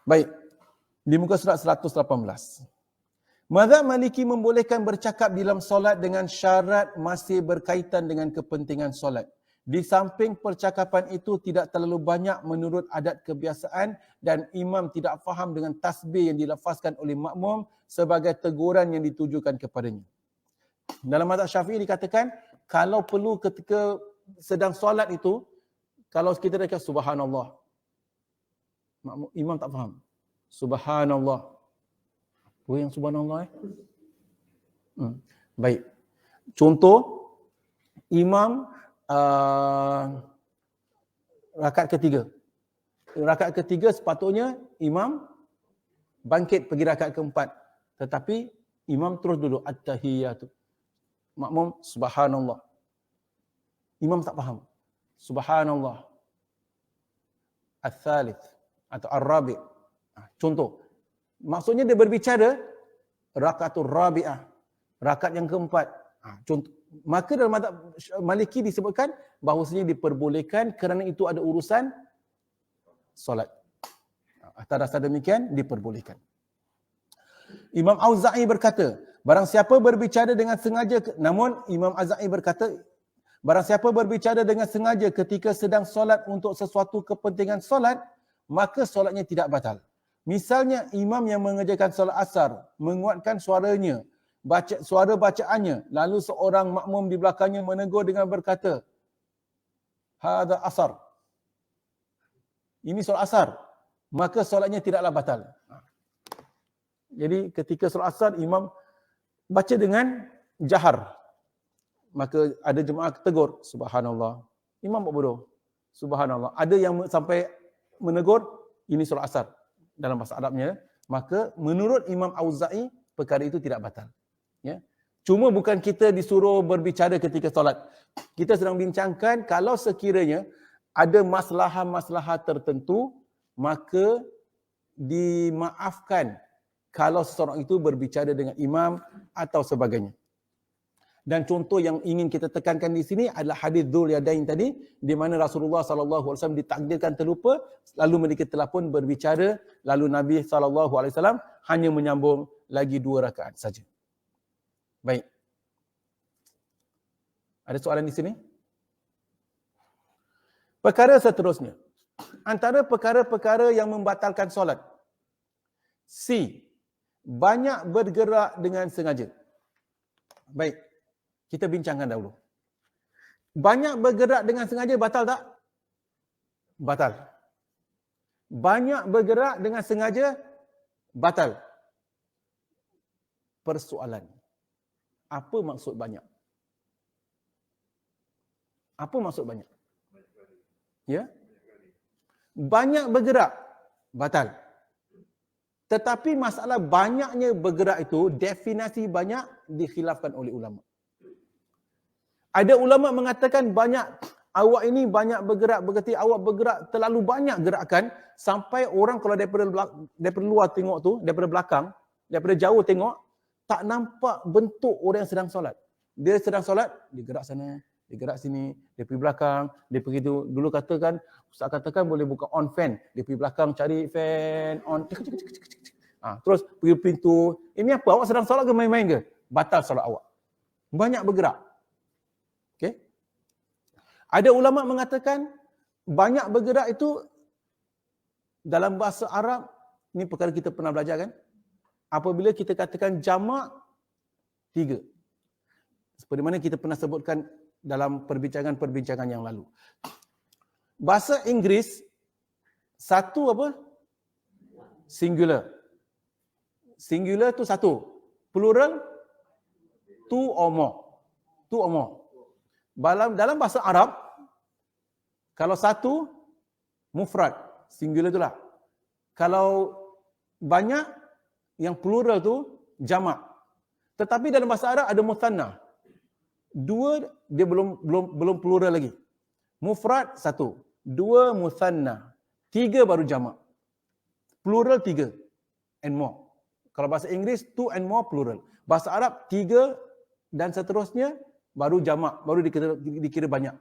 Baik, di muka surat 118. Mazhab Maliki membolehkan bercakap dalam solat dengan syarat masih berkaitan dengan kepentingan solat. Di samping percakapan itu tidak terlalu banyak menurut adat kebiasaan dan imam tidak faham dengan tasbih yang dilafazkan oleh makmum sebagai teguran yang ditujukan kepadanya. Dalam mazhab Syafi'i dikatakan, kalau perlu ketika sedang solat itu, kalau kita dah kata subhanallah, imam tak faham. Subhanallah. Apa yang subhanallah? Baik. Contoh, imam rakaat ketiga. Rakaat ketiga sepatutnya imam bangkit pergi rakaat keempat. Tetapi imam terus duduk at-tahiyatu. Makmum subhanallah. Imam tak faham. Subhanallah. Al-thalith atau ar-rabi'. Contoh. Maksudnya dia berbicara rakaatul rabi'ah, rakaat yang keempat. Contoh, maka dalam mazhab Maliki disebutkan bahawasanya diperbolehkan kerana itu ada urusan solat. Atas dasar demikian diperbolehkan. Imam Auza'i berkata, barang siapa berbicara dengan sengaja, namun Imam Auza'i berkata, barang siapa berbicara dengan sengaja ketika sedang solat untuk sesuatu kepentingan solat, maka solatnya tidak batal. Misalnya imam yang mengerjakan solat asar menguatkan suaranya, suara bacaannya, lalu seorang makmum di belakangnya menegur dengan berkata, hadza asar. Ini solat asar. Maka solatnya tidaklah batal. Jadi ketika solat asar imam baca dengan jahar. Maka ada jemaah tegur, subhanallah. Imam buat bodoh. Subhanallah. Ada yang sampai menegur, ini solat asar. Dalam bahasa Arabnya, maka menurut Imam Auza'i perkara itu tidak batal. Ya. Cuma bukan kita disuruh berbicara ketika solat. Kita sedang bincangkan kalau sekiranya ada masalah-masalah tertentu, maka dimaafkan kalau seseorang itu berbicara dengan imam atau sebagainya. Dan contoh yang ingin kita tekankan di sini adalah hadis Dzul Yadain tadi, di mana Rasulullah SAW ditakdirkan terlupa, lalu mereka telah pun berbicara, lalu Nabi SAW hanya menyambung lagi 2 rakaat saja. Baik. Ada soalan di sini? Perkara seterusnya. Antara perkara-perkara yang membatalkan solat. C. Banyak bergerak dengan sengaja. Baik. Kita bincangkan dahulu. Banyak bergerak dengan sengaja batal tak? Batal. Banyak bergerak dengan sengaja batal. Persoalan. Apa maksud banyak? Apa maksud banyak? Ya? Banyak bergerak batal. Tetapi masalah banyaknya bergerak itu, definisi banyak dikhilafkan oleh ulama. Ada ulama mengatakan banyak, awak ini banyak bergerak, berarti awak bergerak terlalu banyak gerakan sampai orang kalau daripada luar tengok tu, daripada belakang, daripada jauh tengok, tak nampak bentuk orang yang sedang solat. Dia sedang solat, dia gerak sana, dia gerak sini, dia pergi belakang, dia pergi tu. Dulu katakan, Ustaz katakan boleh buka on fan, dia pergi belakang cari fan, on, Terus pergi pintu. Ini apa? Awak sedang solat ke main-main ke? Batal solat awak. Banyak bergerak. Okey. Ada ulama mengatakan banyak bergerak itu dalam bahasa Arab, ni perkara kita pernah belajar kan? Apabila kita katakan jamak 3. Seperti mana kita pernah sebutkan dalam perbincangan-perbincangan yang lalu. Bahasa Inggeris, satu apa? Singular. Singular tu satu. Plural, two or more. Two or more. Dalam bahasa Arab, kalau satu, mufrad. Singular itulah. Kalau banyak, yang plural tu, jamak. Tetapi dalam bahasa Arab ada muthanna. 2 dia belum plural lagi. Mufrad 1, 2 muthanna, 3 baru jamak. Plural 3 and more. Kalau bahasa Inggeris 2 and more plural. Bahasa Arab 3 dan seterusnya baru jamak, baru dikira banyak.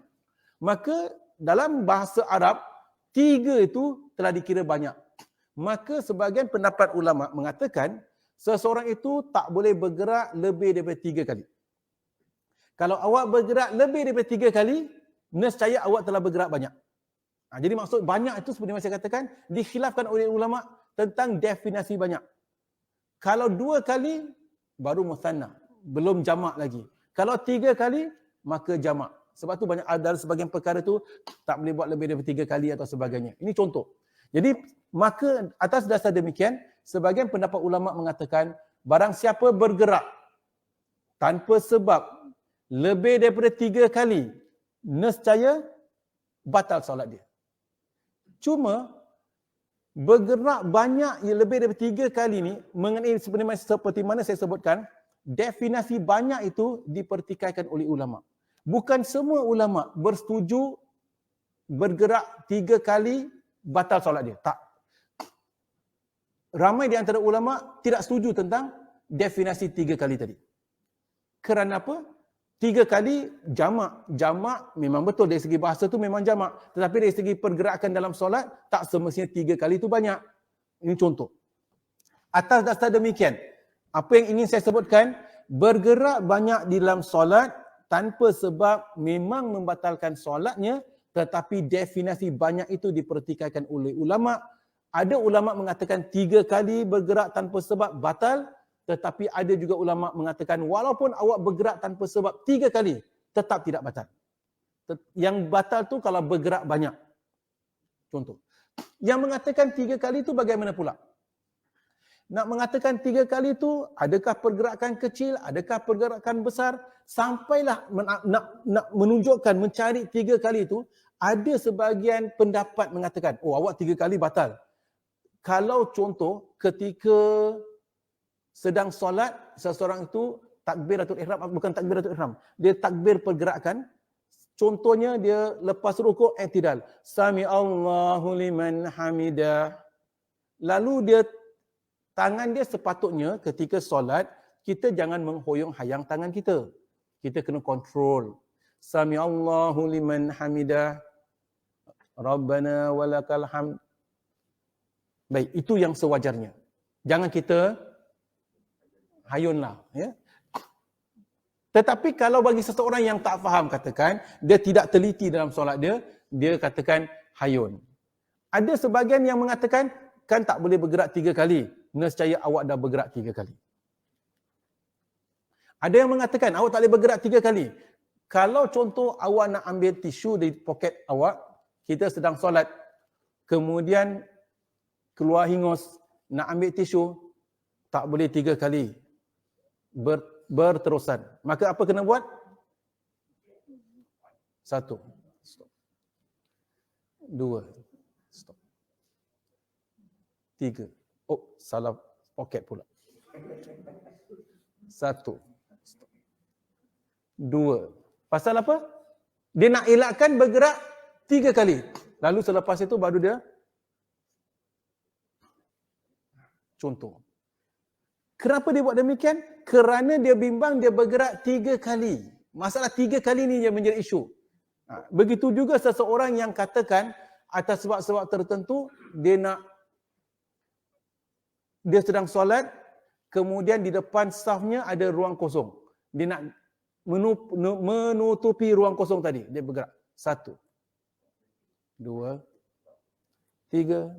Maka dalam bahasa Arab 3 itu telah dikira banyak. Maka sebahagian pendapat ulama mengatakan seseorang itu tak boleh bergerak lebih daripada 3 kali. Kalau awak bergerak lebih daripada 3 kali, nescaya awak telah bergerak banyak. Jadi maksud banyak itu seperti yang saya katakan, dikhilafkan oleh ulama tentang definisi banyak. Kalau 2 kali, baru muthanna, belum jamak lagi. Kalau 3 kali, maka jamak. Sebab tu banyak ada sebagian perkara tu tak boleh buat lebih daripada 3 kali atau sebagainya. Ini contoh. Jadi maka atas dasar demikian, sebagian pendapat ulama mengatakan barang siapa bergerak tanpa sebab lebih daripada 3 kali, nescaya batal solat dia. Cuma bergerak banyak yang lebih daripada 3 kali ni mengenai seperti mana saya sebutkan, definisi banyak itu dipertikaikan oleh ulama. Bukan semua ulama bersetuju bergerak 3 kali batal solat dia. Tak. Ramai di antara ulama tidak setuju tentang definisi 3 kali tadi. Kerana apa? 3 kali jamak. Jamak memang betul dari segi bahasa tu memang jamak. Tetapi dari segi pergerakan dalam solat, tak semestinya 3 kali itu banyak. Ini contoh. Atas dasar demikian, apa yang ingin saya sebutkan, bergerak banyak di dalam solat tanpa sebab memang membatalkan solatnya, tetapi definisi banyak itu dipertikaikan oleh ulama. Ada ulama mengatakan 3 kali bergerak tanpa sebab batal, tetapi ada juga ulama mengatakan walaupun awak bergerak tanpa sebab 3 kali, tetap tidak batal. Yang batal tu kalau bergerak banyak. Contoh. Yang mengatakan 3 kali tu bagaimana pula? Nak mengatakan 3 kali tu, adakah pergerakan kecil, adakah pergerakan besar? Sampailah nak menunjukkan, mencari 3 kali tu, ada sebahagian pendapat mengatakan, oh awak 3 kali batal. Kalau contoh ketika sedang solat, seseorang itu takbiratul ihram, bukan takbiratul ihram, dia takbir pergerakan. Contohnya dia lepas rukuk i'tidal, sami Allahu liman hamidah. Lalu dia tangan dia sepatutnya ketika solat kita jangan menghoyong hayang tangan kita. Kita kena kontrol. Sami Allahu liman hamidah. Rabbana walakal hamd. Baik, itu yang sewajarnya. Jangan kita hayunlah, ya. Tetapi kalau bagi seseorang yang tak faham, katakan dia tidak teliti dalam solat dia, dia katakan hayun. Ada sebahagian yang mengatakan kan tak boleh bergerak 3 kali, nescaya awak dah bergerak 3 kali. Ada yang mengatakan awak tak boleh bergerak 3 kali. Kalau contoh awak nak ambil tisu di poket awak, kita sedang solat, kemudian keluar hingus, nak ambil tisu, tak boleh 3 kali. Berterusan. Maka apa kena buat? 1. Stop. 2. Stop. 3. Oh, salah poket pula. 1. Stop. 2. Pasal apa? Dia nak elakkan bergerak 3 kali. Lalu selepas itu baru dia contoh. Kenapa dia buat demikian? Kerana dia bimbang dia bergerak 3 kali. Masalah 3 kali ni yang menjadi isu. Begitu juga seseorang yang katakan atas sebab-sebab tertentu dia nak dia sedang solat, kemudian di depan safnya ada ruang kosong. Dia nak menutupi ruang kosong tadi. Dia bergerak. 1, 2, 3.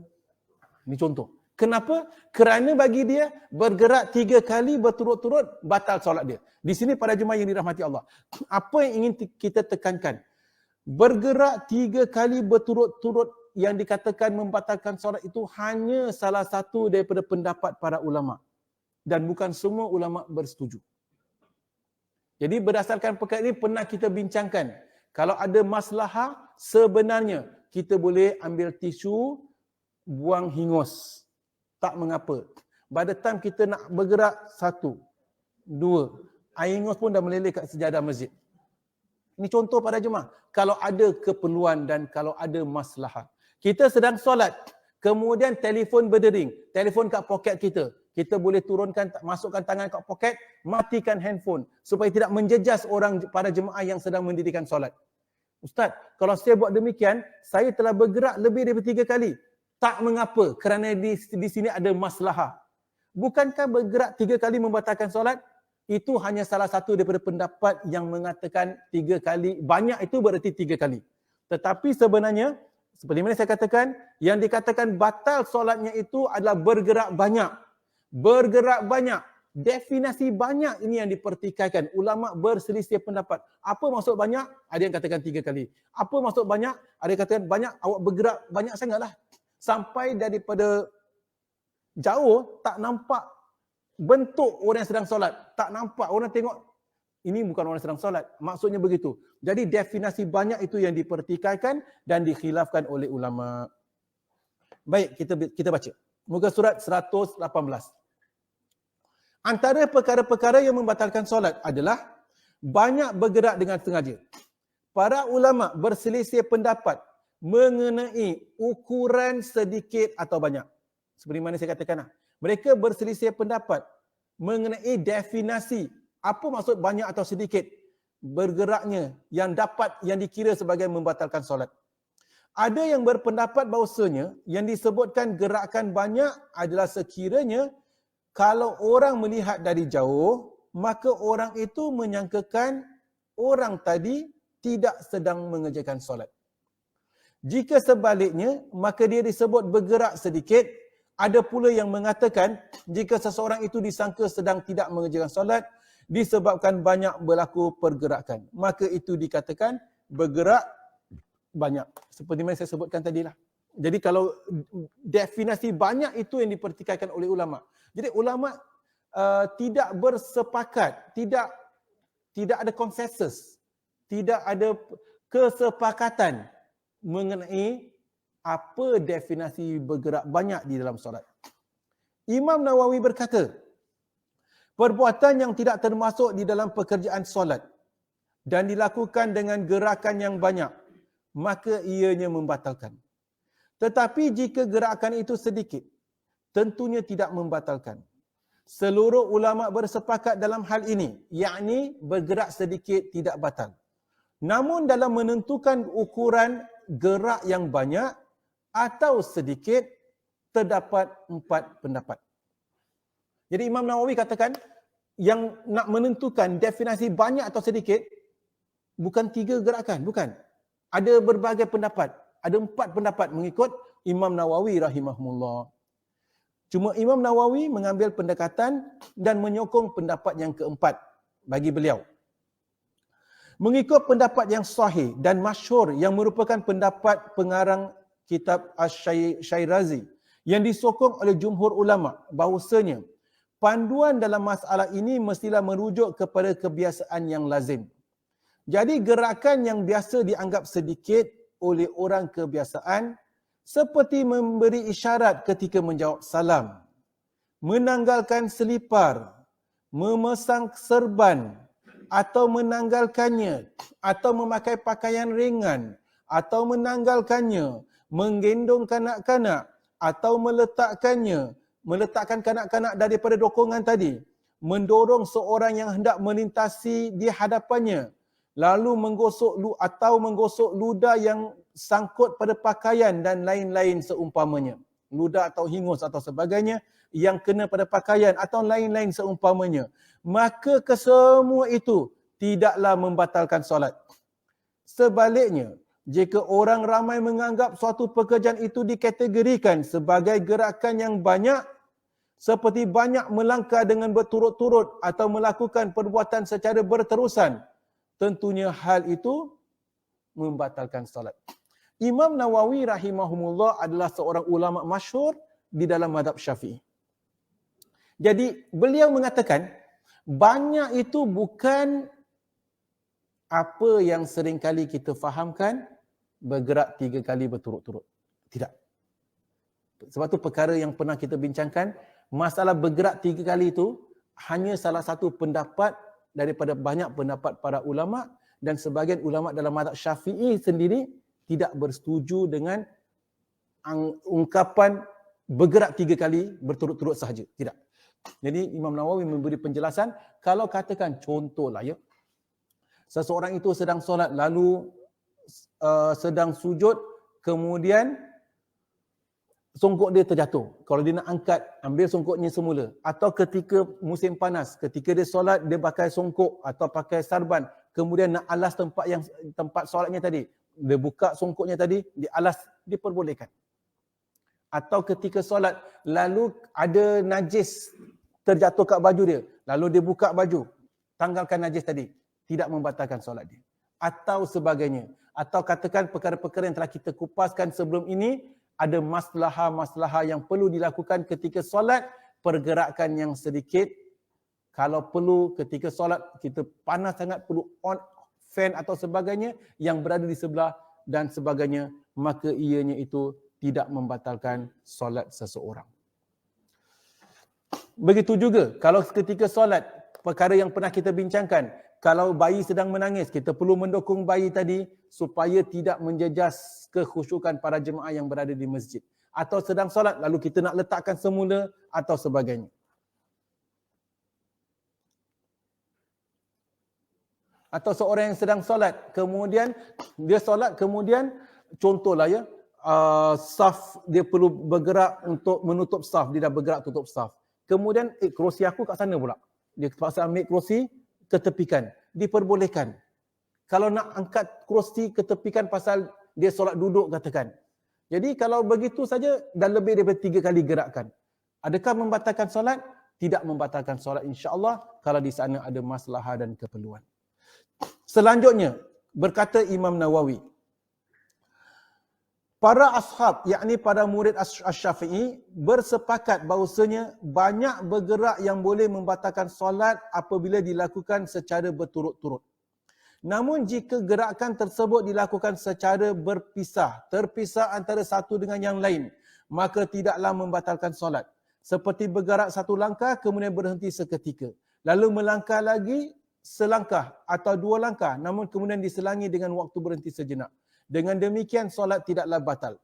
Ini contoh. Kenapa? Kerana bagi dia bergerak 3 kali berturut-turut batal solat dia. Di sini para jemaah yang dirahmati Allah. Apa yang ingin kita tekankan? Bergerak 3 kali berturut-turut yang dikatakan membatalkan solat itu hanya salah satu daripada pendapat para ulama. Dan bukan semua ulama bersetuju. Jadi berdasarkan perkara ini pernah kita bincangkan. Kalau ada maslahah, sebenarnya kita boleh ambil tisu, buang hingus. Tak mengapa. Pada time kita nak bergerak 1, 2, air hingus pun dah meleleh kat sejadah masjid. Ini contoh para jemaah. Kalau ada keperluan dan kalau ada maslahah. Kita sedang solat, kemudian telefon berdering, telefon kat poket kita. Kita boleh turunkan, masukkan tangan kat poket, matikan handphone supaya tidak menjejas orang para jemaah yang sedang mendirikan solat. Ustaz, kalau saya buat demikian, saya telah bergerak lebih daripada 3 kali. Tak mengapa, kerana di sini ada maslahah. Bukankah bergerak 3 kali membatalkan solat? Itu hanya salah satu daripada pendapat yang mengatakan 3 kali. Banyak itu berarti 3 kali. Tetapi sebenarnya, seperti mana saya katakan, yang dikatakan batal solatnya itu adalah bergerak banyak. Bergerak banyak. Definisi banyak ini yang dipertikaikan. Ulama berselisih pendapat. Apa maksud banyak? Ada yang katakan 3 kali. Apa maksud banyak? Ada yang katakan banyak, awak bergerak banyak sangatlah. Sampai daripada jauh tak nampak bentuk orang yang sedang solat. Tak nampak, orang tengok ini bukan orang sedang solat. Maksudnya begitu. Jadi definisi banyak itu yang dipertikaikan dan dikhilafkan oleh ulama. Baik, kita baca. Muka surat 118. Antara perkara-perkara yang membatalkan solat adalah banyak bergerak dengan sengaja. Para ulama berselisih pendapat mengenai ukuran sedikit atau banyak. Seperti mana saya katakan, mereka berselisih pendapat mengenai definisi apa maksud banyak atau sedikit bergeraknya yang dikira sebagai membatalkan solat. Ada yang berpendapat bahawasanya yang disebutkan gerakan banyak adalah sekiranya kalau orang melihat dari jauh, maka orang itu menyangkakan orang tadi tidak sedang mengerjakan solat. Jika sebaliknya, maka dia disebut bergerak sedikit. Ada pula yang mengatakan jika seseorang itu disangka sedang tidak mengerjakan solat disebabkan banyak berlaku pergerakan, maka itu dikatakan bergerak banyak. Seperti mana saya sebutkan tadilah. Jadi kalau definisi banyak itu yang dipertikaikan oleh ulama. Jadi ulama tidak bersepakat, tidak ada konsensus, tidak ada kesepakatan mengenai apa definisi bergerak banyak di dalam solat. Imam Nawawi berkata, perbuatan yang tidak termasuk di dalam pekerjaan solat dan dilakukan dengan gerakan yang banyak, maka ianya membatalkan. Tetapi jika gerakan itu sedikit, tentunya tidak membatalkan. Seluruh ulama bersepakat dalam hal ini, yakni bergerak sedikit tidak batal. Namun dalam menentukan ukuran gerak yang banyak atau sedikit, terdapat 4 pendapat. Jadi Imam Nawawi katakan, yang nak menentukan definisi banyak atau sedikit, bukan 3 gerakan, bukan. Ada berbagai pendapat. Ada 4 pendapat mengikut Imam Nawawi rahimahullah. Cuma Imam Nawawi mengambil pendekatan dan menyokong pendapat yang keempat bagi beliau. Mengikut pendapat yang sahih dan masyhur yang merupakan pendapat pengarang kitab Asy-Syairazi yang disokong oleh jumhur ulama bahawasanya panduan dalam masalah ini mestilah merujuk kepada kebiasaan yang lazim. Jadi gerakan yang biasa dianggap sedikit oleh orang kebiasaan seperti memberi isyarat ketika menjawab salam, menanggalkan selipar, memasang serban atau menanggalkannya, atau memakai pakaian ringan atau menanggalkannya, menggendong kanak-kanak atau meletakkan kanak-kanak daripada dokongan tadi, mendorong seorang yang hendak melintasi di hadapannya, lalu menggosok ludah yang sangkut pada pakaian dan lain-lain seumpamanya. ludah atau hingus atau sebagainya yang kena pada pakaian atau lain-lain seumpamanya, maka kesemua itu tidaklah membatalkan solat. Sebaliknya, jika orang ramai menganggap suatu pekerjaan itu dikategorikan sebagai gerakan yang banyak, seperti banyak melangkah dengan berturut-turut atau melakukan perbuatan secara berterusan, tentunya hal itu membatalkan solat. Imam Nawawi rahimahumullah adalah seorang ulama masyhur di dalam mazhab Syafi'i. Jadi beliau mengatakan banyak itu bukan apa yang seringkali kita fahamkan bergerak 3 kali berturut-turut. Tidak. Sebab tu perkara yang pernah kita bincangkan, masalah bergerak 3 kali itu hanya salah satu pendapat daripada banyak pendapat para ulama, dan sebahagian ulama dalam mazhab Syafi'i sendiri tidak bersetuju dengan ungkapan bergerak 3 kali berturut-turut sahaja. Tidak. Jadi Imam Nawawi memberi penjelasan, kalau katakan contohlah ya, seseorang itu sedang solat lalu sedang sujud, kemudian songkok dia terjatuh. Kalau dia nak angkat, ambil songkoknya semula. Atau ketika musim panas, ketika dia solat, dia pakai songkok atau pakai sarban, kemudian nak alas tempat solatnya tadi, dia buka songkoknya tadi, dia alas, diperbolehkan. Atau ketika solat, lalu ada najis terjatuh kat baju dia, lalu dia buka baju, tanggalkan najis tadi, tidak membatalkan solat dia. Atau sebagainya. Atau katakan perkara-perkara yang telah kita kupaskan sebelum ini, ada maslahah-maslahah yang perlu dilakukan ketika solat, pergerakan yang sedikit. Kalau perlu ketika solat, kita panas sangat, perlu on fan atau sebagainya yang berada di sebelah dan sebagainya, maka ianya itu tidak membatalkan solat seseorang. Begitu juga kalau ketika solat, perkara yang pernah kita bincangkan, kalau bayi sedang menangis, kita perlu mendukung bayi tadi supaya tidak menjejas kekhusyukan para jemaah yang berada di masjid. Atau sedang solat, lalu kita nak letakkan semula atau sebagainya. Atau seorang yang sedang solat, kemudian dia solat, kemudian contohlah ya, saf dia perlu bergerak untuk menutup saf, dia dah bergerak tutup saf. Kemudian kerusi aku kat sana pula. Dia terpaksa ambil kerusi, ketepikan, diperbolehkan. Kalau nak angkat kerusi ketepikan pasal dia solat duduk katakan. Jadi kalau begitu saja dah lebih daripada 3 kali gerakan. Adakah membatalkan solat? Tidak membatalkan solat insya-Allah kalau di sana ada maslahah dan keperluan. Selanjutnya berkata Imam Nawawi, para ashab, yakni para murid Asy-Syafi'i bersepakat bahawasanya banyak bergerak yang boleh membatalkan solat apabila dilakukan secara berturut-turut. Namun jika gerakan tersebut dilakukan secara terpisah antara satu dengan yang lain, maka tidaklah membatalkan solat. Seperti bergerak satu langkah kemudian berhenti seketika, lalu melangkah lagi selangkah atau 2 langkah, namun kemudian diselangi dengan waktu berhenti sejenak. Dengan demikian solat tidaklah batal.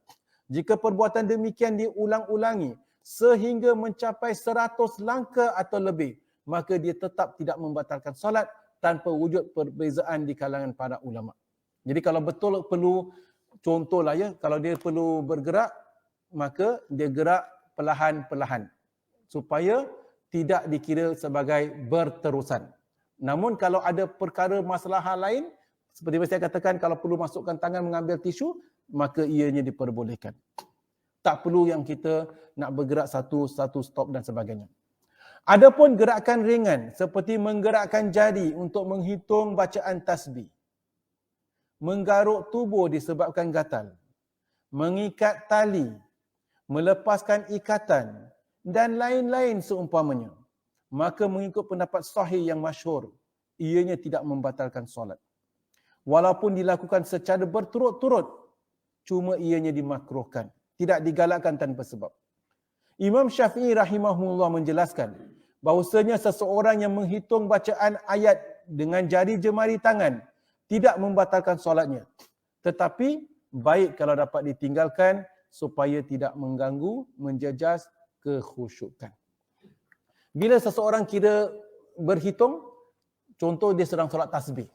Jika perbuatan demikian diulang-ulangi sehingga mencapai 100 langkah atau lebih, maka dia tetap tidak membatalkan solat tanpa wujud perbezaan di kalangan para ulama. Jadi kalau betul perlu, contohlah ya, kalau dia perlu bergerak, maka dia gerak perlahan-perlahan supaya tidak dikira sebagai berterusan. Namun kalau ada perkara maslahah lain, seperti saya katakan, kalau perlu masukkan tangan mengambil tisu, maka ianya diperbolehkan. Tak perlu yang kita nak bergerak satu stop dan sebagainya. Adapun gerakan ringan seperti menggerakkan jari untuk menghitung bacaan tasbih, menggaruk tubuh disebabkan gatal, mengikat tali, melepaskan ikatan dan lain-lain seumpamanya, maka mengikut pendapat sahih yang masyhur, ianya tidak membatalkan solat. Walaupun dilakukan secara berturut-turut, cuma ianya dimakruhkan, tidak digalakkan tanpa sebab. Imam Syafi'i rahimahullah menjelaskan bahawasanya seseorang yang menghitung bacaan ayat dengan jari jemari tangan tidak membatalkan solatnya. Tetapi baik kalau dapat ditinggalkan supaya tidak mengganggu, menjejas kekhusyukan. Bila seseorang kira berhitung, contoh dia sedang solat tasbih.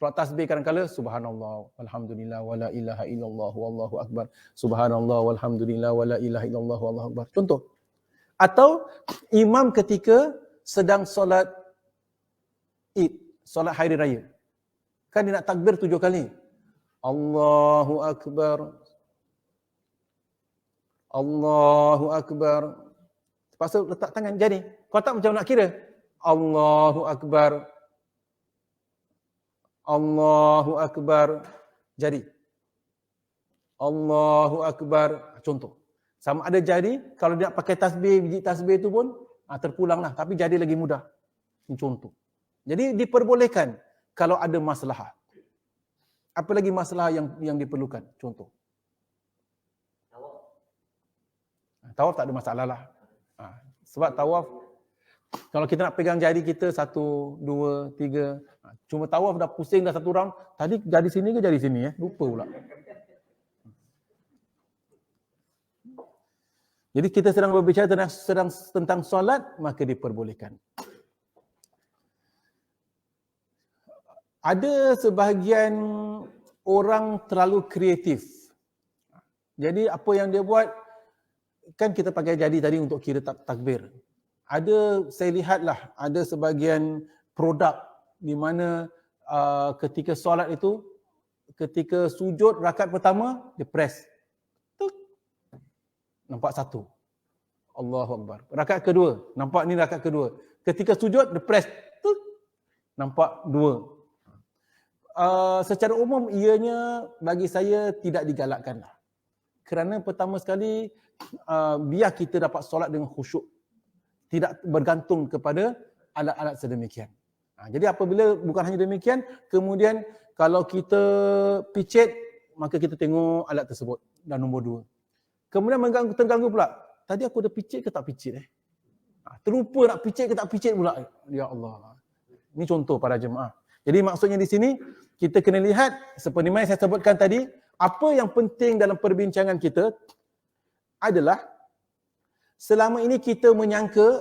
Kalau tasbih kadang-kala subhanallah walhamdulillah wala ilaha illallah wallahu akbar. Subhanallah walhamdulillah wala ilaha illallah wallahu akbar. Contoh. Atau imam ketika sedang solat Id, solat hari raya. Kan dia nak takbir 7 kali. Allahu akbar. Allahu akbar. Lepas tu letak tangan jadi. Kau tak macam nak kira. Allahu akbar. Allahu akbar. Jadi. Allahu akbar. Contoh. Sama ada jadi, kalau dia nak pakai tasbih, biji tasbih itu pun terpulanglah. Tapi jadi lagi mudah. Ini contoh. Jadi diperbolehkan kalau ada masalah. Apa lagi masalah yang diperlukan? Contoh. Tawaf tak ada masalah lah. Sebab tawaf, kalau kita nak pegang jari kita 1, 2, 3, cuma tawaf dah pusing dah 1 round, tadi jari sini ke jari sini lupa pula. Jadi kita sedang berbicara tentang solat, maka diperbolehkan. Ada sebahagian orang terlalu kreatif. Jadi apa yang dia buat, kan kita pakai jari tadi untuk kira takbir. Saya lihatlah, ada sebahagian produk di mana ketika solat itu, ketika sujud rakaat pertama, dia press. Tuk. Nampak 1. Allahu Akbar. Rakaat kedua, nampak ni rakaat kedua. Ketika sujud, dia press. Tuk. Nampak 2. Secara umum, ianya bagi saya tidak digalakkanlah. Kerana pertama sekali, biar kita dapat solat dengan khusyuk. Tidak bergantung kepada alat-alat sedemikian. Jadi apabila bukan hanya demikian, kemudian kalau kita picit, maka kita tengok alat tersebut. Dan nombor 2. Kemudian terganggu pula. Tadi aku dah picit ke tak picit? Terlupa nak picit ke tak picit pula. Ya Allah. Ini contoh para jemaah. Jadi maksudnya di sini, kita kena lihat, seperti mana saya sebutkan tadi, apa yang penting dalam perbincangan kita adalah selama ini kita menyangka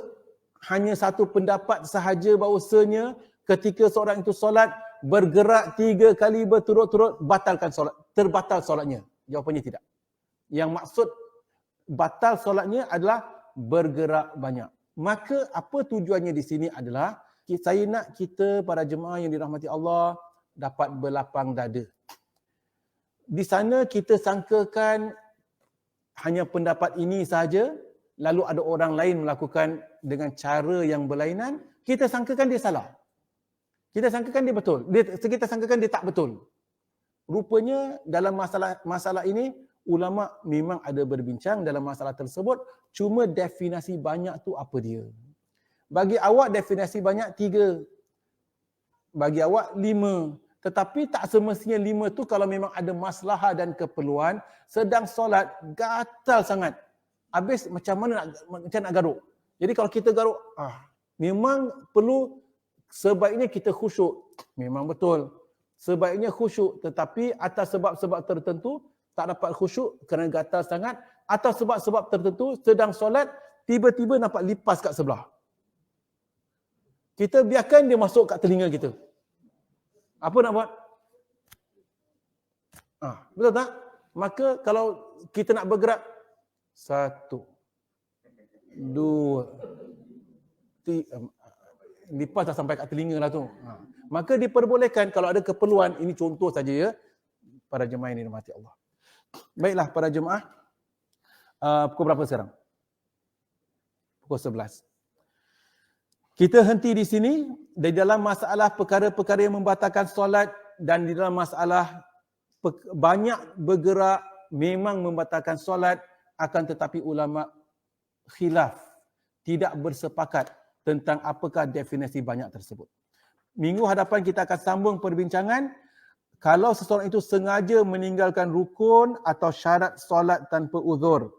hanya satu pendapat sahaja bahawasanya ketika seorang itu solat, bergerak 3 kali berturut-turut, terbatal solatnya. Jawapannya tidak. Yang maksud batal solatnya adalah bergerak banyak. Maka apa tujuannya di sini adalah, saya nak kita para jemaah yang dirahmati Allah dapat berlapang dada. Di sana kita sangkakan hanya pendapat ini sahaja, lalu ada orang lain melakukan dengan cara yang berlainan, kita sangkakan dia salah. Kita sangkakan dia betul. Kita sangkakan dia tak betul. Rupanya dalam masalah ini, ulama memang ada berbincang dalam masalah tersebut, cuma definisi banyak tu apa dia. Bagi awak definisi banyak 3. Bagi awak 5. Tetapi tak semestinya 5 tu kalau memang ada masalah dan keperluan, sedang solat, gatal sangat. Habis macam mana nak garuk. Jadi kalau kita garuk, memang perlu, sebaiknya kita khusyuk. Memang betul. Sebaiknya khusyuk, tetapi atas sebab-sebab tertentu, tak dapat khusyuk kerana gatal sangat, atau sebab-sebab tertentu sedang solat, tiba-tiba nampak lipas kat sebelah. Kita biarkan dia masuk kat telinga kita. Apa nak buat? Betul tak? Maka kalau kita nak bergerak, 1, 2, 3, lipas dah sampai kat telinga lah tu. Maka diperbolehkan kalau ada keperluan, ini contoh saja ya, para jemaah yang dirahmati Allah. Baiklah para jemaah, pukul berapa sekarang? Pukul 11. Kita henti di sini. Di dalam masalah perkara-perkara yang membatalkan solat dan di dalam masalah banyak bergerak memang membatalkan solat, akan tetapi ulama khilaf, tidak bersepakat tentang apakah definisi banyak tersebut. Minggu hadapan kita akan sambung perbincangan kalau seseorang itu sengaja meninggalkan rukun atau syarat solat tanpa uzur.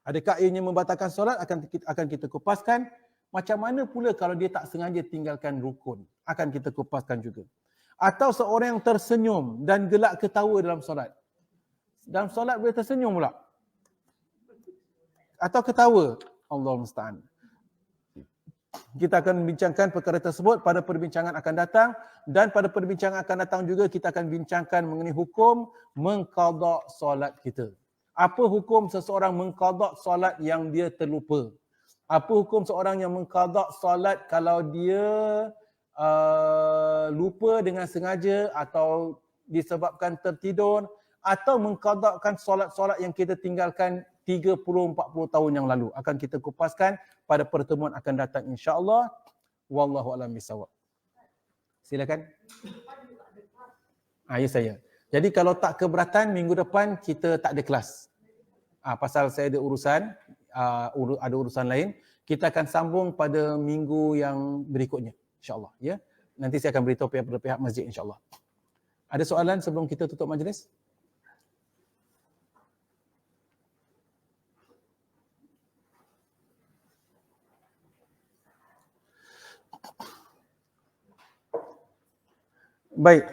Adakah ianya membatalkan solat? Akan kita kupaskan. Macam mana pula kalau dia tak sengaja tinggalkan rukun? Akan kita kupaskan juga. Atau seorang yang tersenyum dan gelak ketawa dalam solat. Dalam solat boleh tersenyum pula. Atau ketawa. Allah musta'an. Kita akan membincangkan perkara tersebut pada perbincangan akan datang, dan pada perbincangan akan datang juga kita akan bincangkan mengenai hukum mengqada solat kita. Apa hukum seseorang mengqada solat yang dia terlupa? Apa hukum seorang yang mengqada solat kalau dia lupa dengan sengaja atau disebabkan tertidur, atau mengqadakan solat-solat yang kita tinggalkan 30-40 tahun yang lalu. Akan kita kupaskan pada pertemuan akan datang insya-Allah. Wallahu a'lam bishawab. Silakan. Ya saya. Jadi kalau tak keberatan minggu depan kita tak ada kelas. Pasal saya ada urusan, ada urusan lain. Kita akan sambung pada minggu yang berikutnya insya-Allah ya. Nanti saya akan beritahu pihak masjid insya-Allah. Ada soalan sebelum kita tutup majlis? Baik,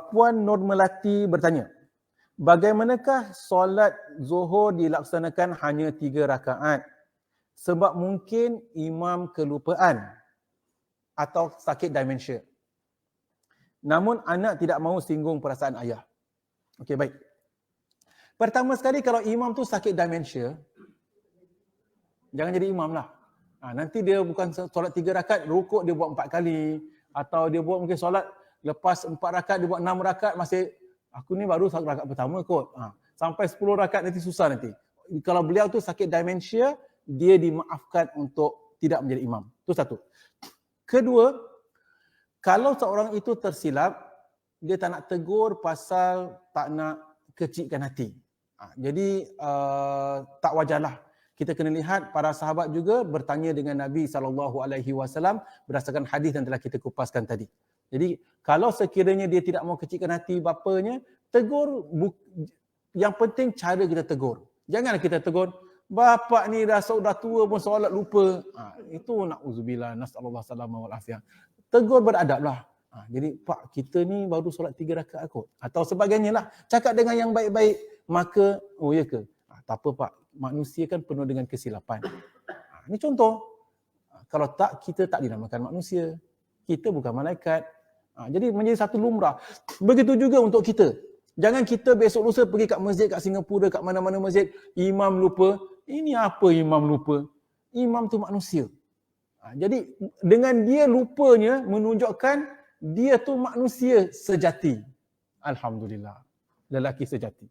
Puan Nur Melati bertanya, bagaimanakah solat Zuhur dilaksanakan hanya 3 rakaat? Sebab mungkin imam kelupaan atau sakit demensia. Namun anak tidak mahu singgung perasaan ayah. Okey, baik. Pertama sekali kalau imam tu sakit demensia, jangan jadi imam lah. Nanti dia bukan solat 3 rakaat, rukuk dia buat 4 kali. Atau dia buat mungkin solat lepas 4 rakaat dia buat 6 rakaat, masih aku ni baru rakaat pertama kot. Sampai 10 rakaat nanti susah nanti. Kalau beliau tu sakit demensia, dia dimaafkan untuk tidak menjadi imam. Itu satu. Kedua, kalau seorang itu tersilap, dia tak nak tegur pasal tak nak kecikkan hati. Jadi tak wajarlah. Kita kena lihat para sahabat juga bertanya dengan Nabi SAW berdasarkan hadis yang telah kita kupaskan tadi. Jadi kalau sekiranya dia tidak mau kecikkan hati bapanya, tegur, yang penting cara kita tegur. Janganlah kita tegur, bapak ni dah tua pun solat lupa. Itu na'udzubillah, nas'alullah salamah wal afiyah. Tegur beradablah. Jadi pak, kita ni baru solat 3 rakaat kot. Atau sebagainya lah. Cakap dengan yang baik-baik. Maka, oh ya ke? Tak apa pak, manusia kan penuh dengan kesilapan. Ini contoh. Kalau tak, kita tak dinamakan manusia. Kita bukan malaikat. Jadi menjadi satu lumrah. Begitu juga untuk kita. Jangan kita besok lusa pergi kat masjid kat Singapura, kat mana-mana masjid, imam lupa. Ini apa imam lupa? Imam tu manusia. Jadi dengan dia lupanya menunjukkan dia tu manusia sejati. Alhamdulillah. Lelaki sejati.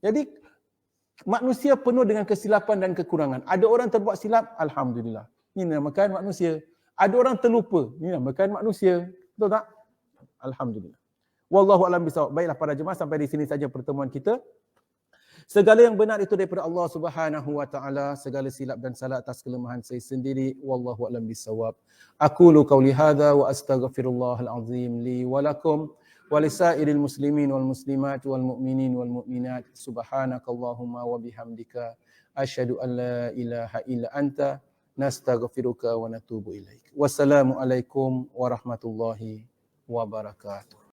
Jadi manusia penuh dengan kesilapan dan kekurangan. Ada orang terbuat silap, alhamdulillah. Ini dinamakan manusia. Ada orang terlupa, ini dinamakan manusia. Betul tak? Alhamdulillah. Wallahu a'lam bishawab. Baiklah para jemaah, sampai di sini saja pertemuan kita. Segala yang benar itu daripada Allah Subhanahu wa taala, segala silap dan salah atas kelemahan saya sendiri. Wallahu a'lam bishawab. Aqulu qauli hadza wa astaghfirullahal azim li wa lakum wa lisairil muslimin wal muslimat wal mu'minin wal mu'minat. Subhanakallahumma wa bihamdika asyhadu an la ilaha illa anta nastaghfiruka wa natubu ilaik. Wassalamualaikum warahmatullahi wabarakatuh.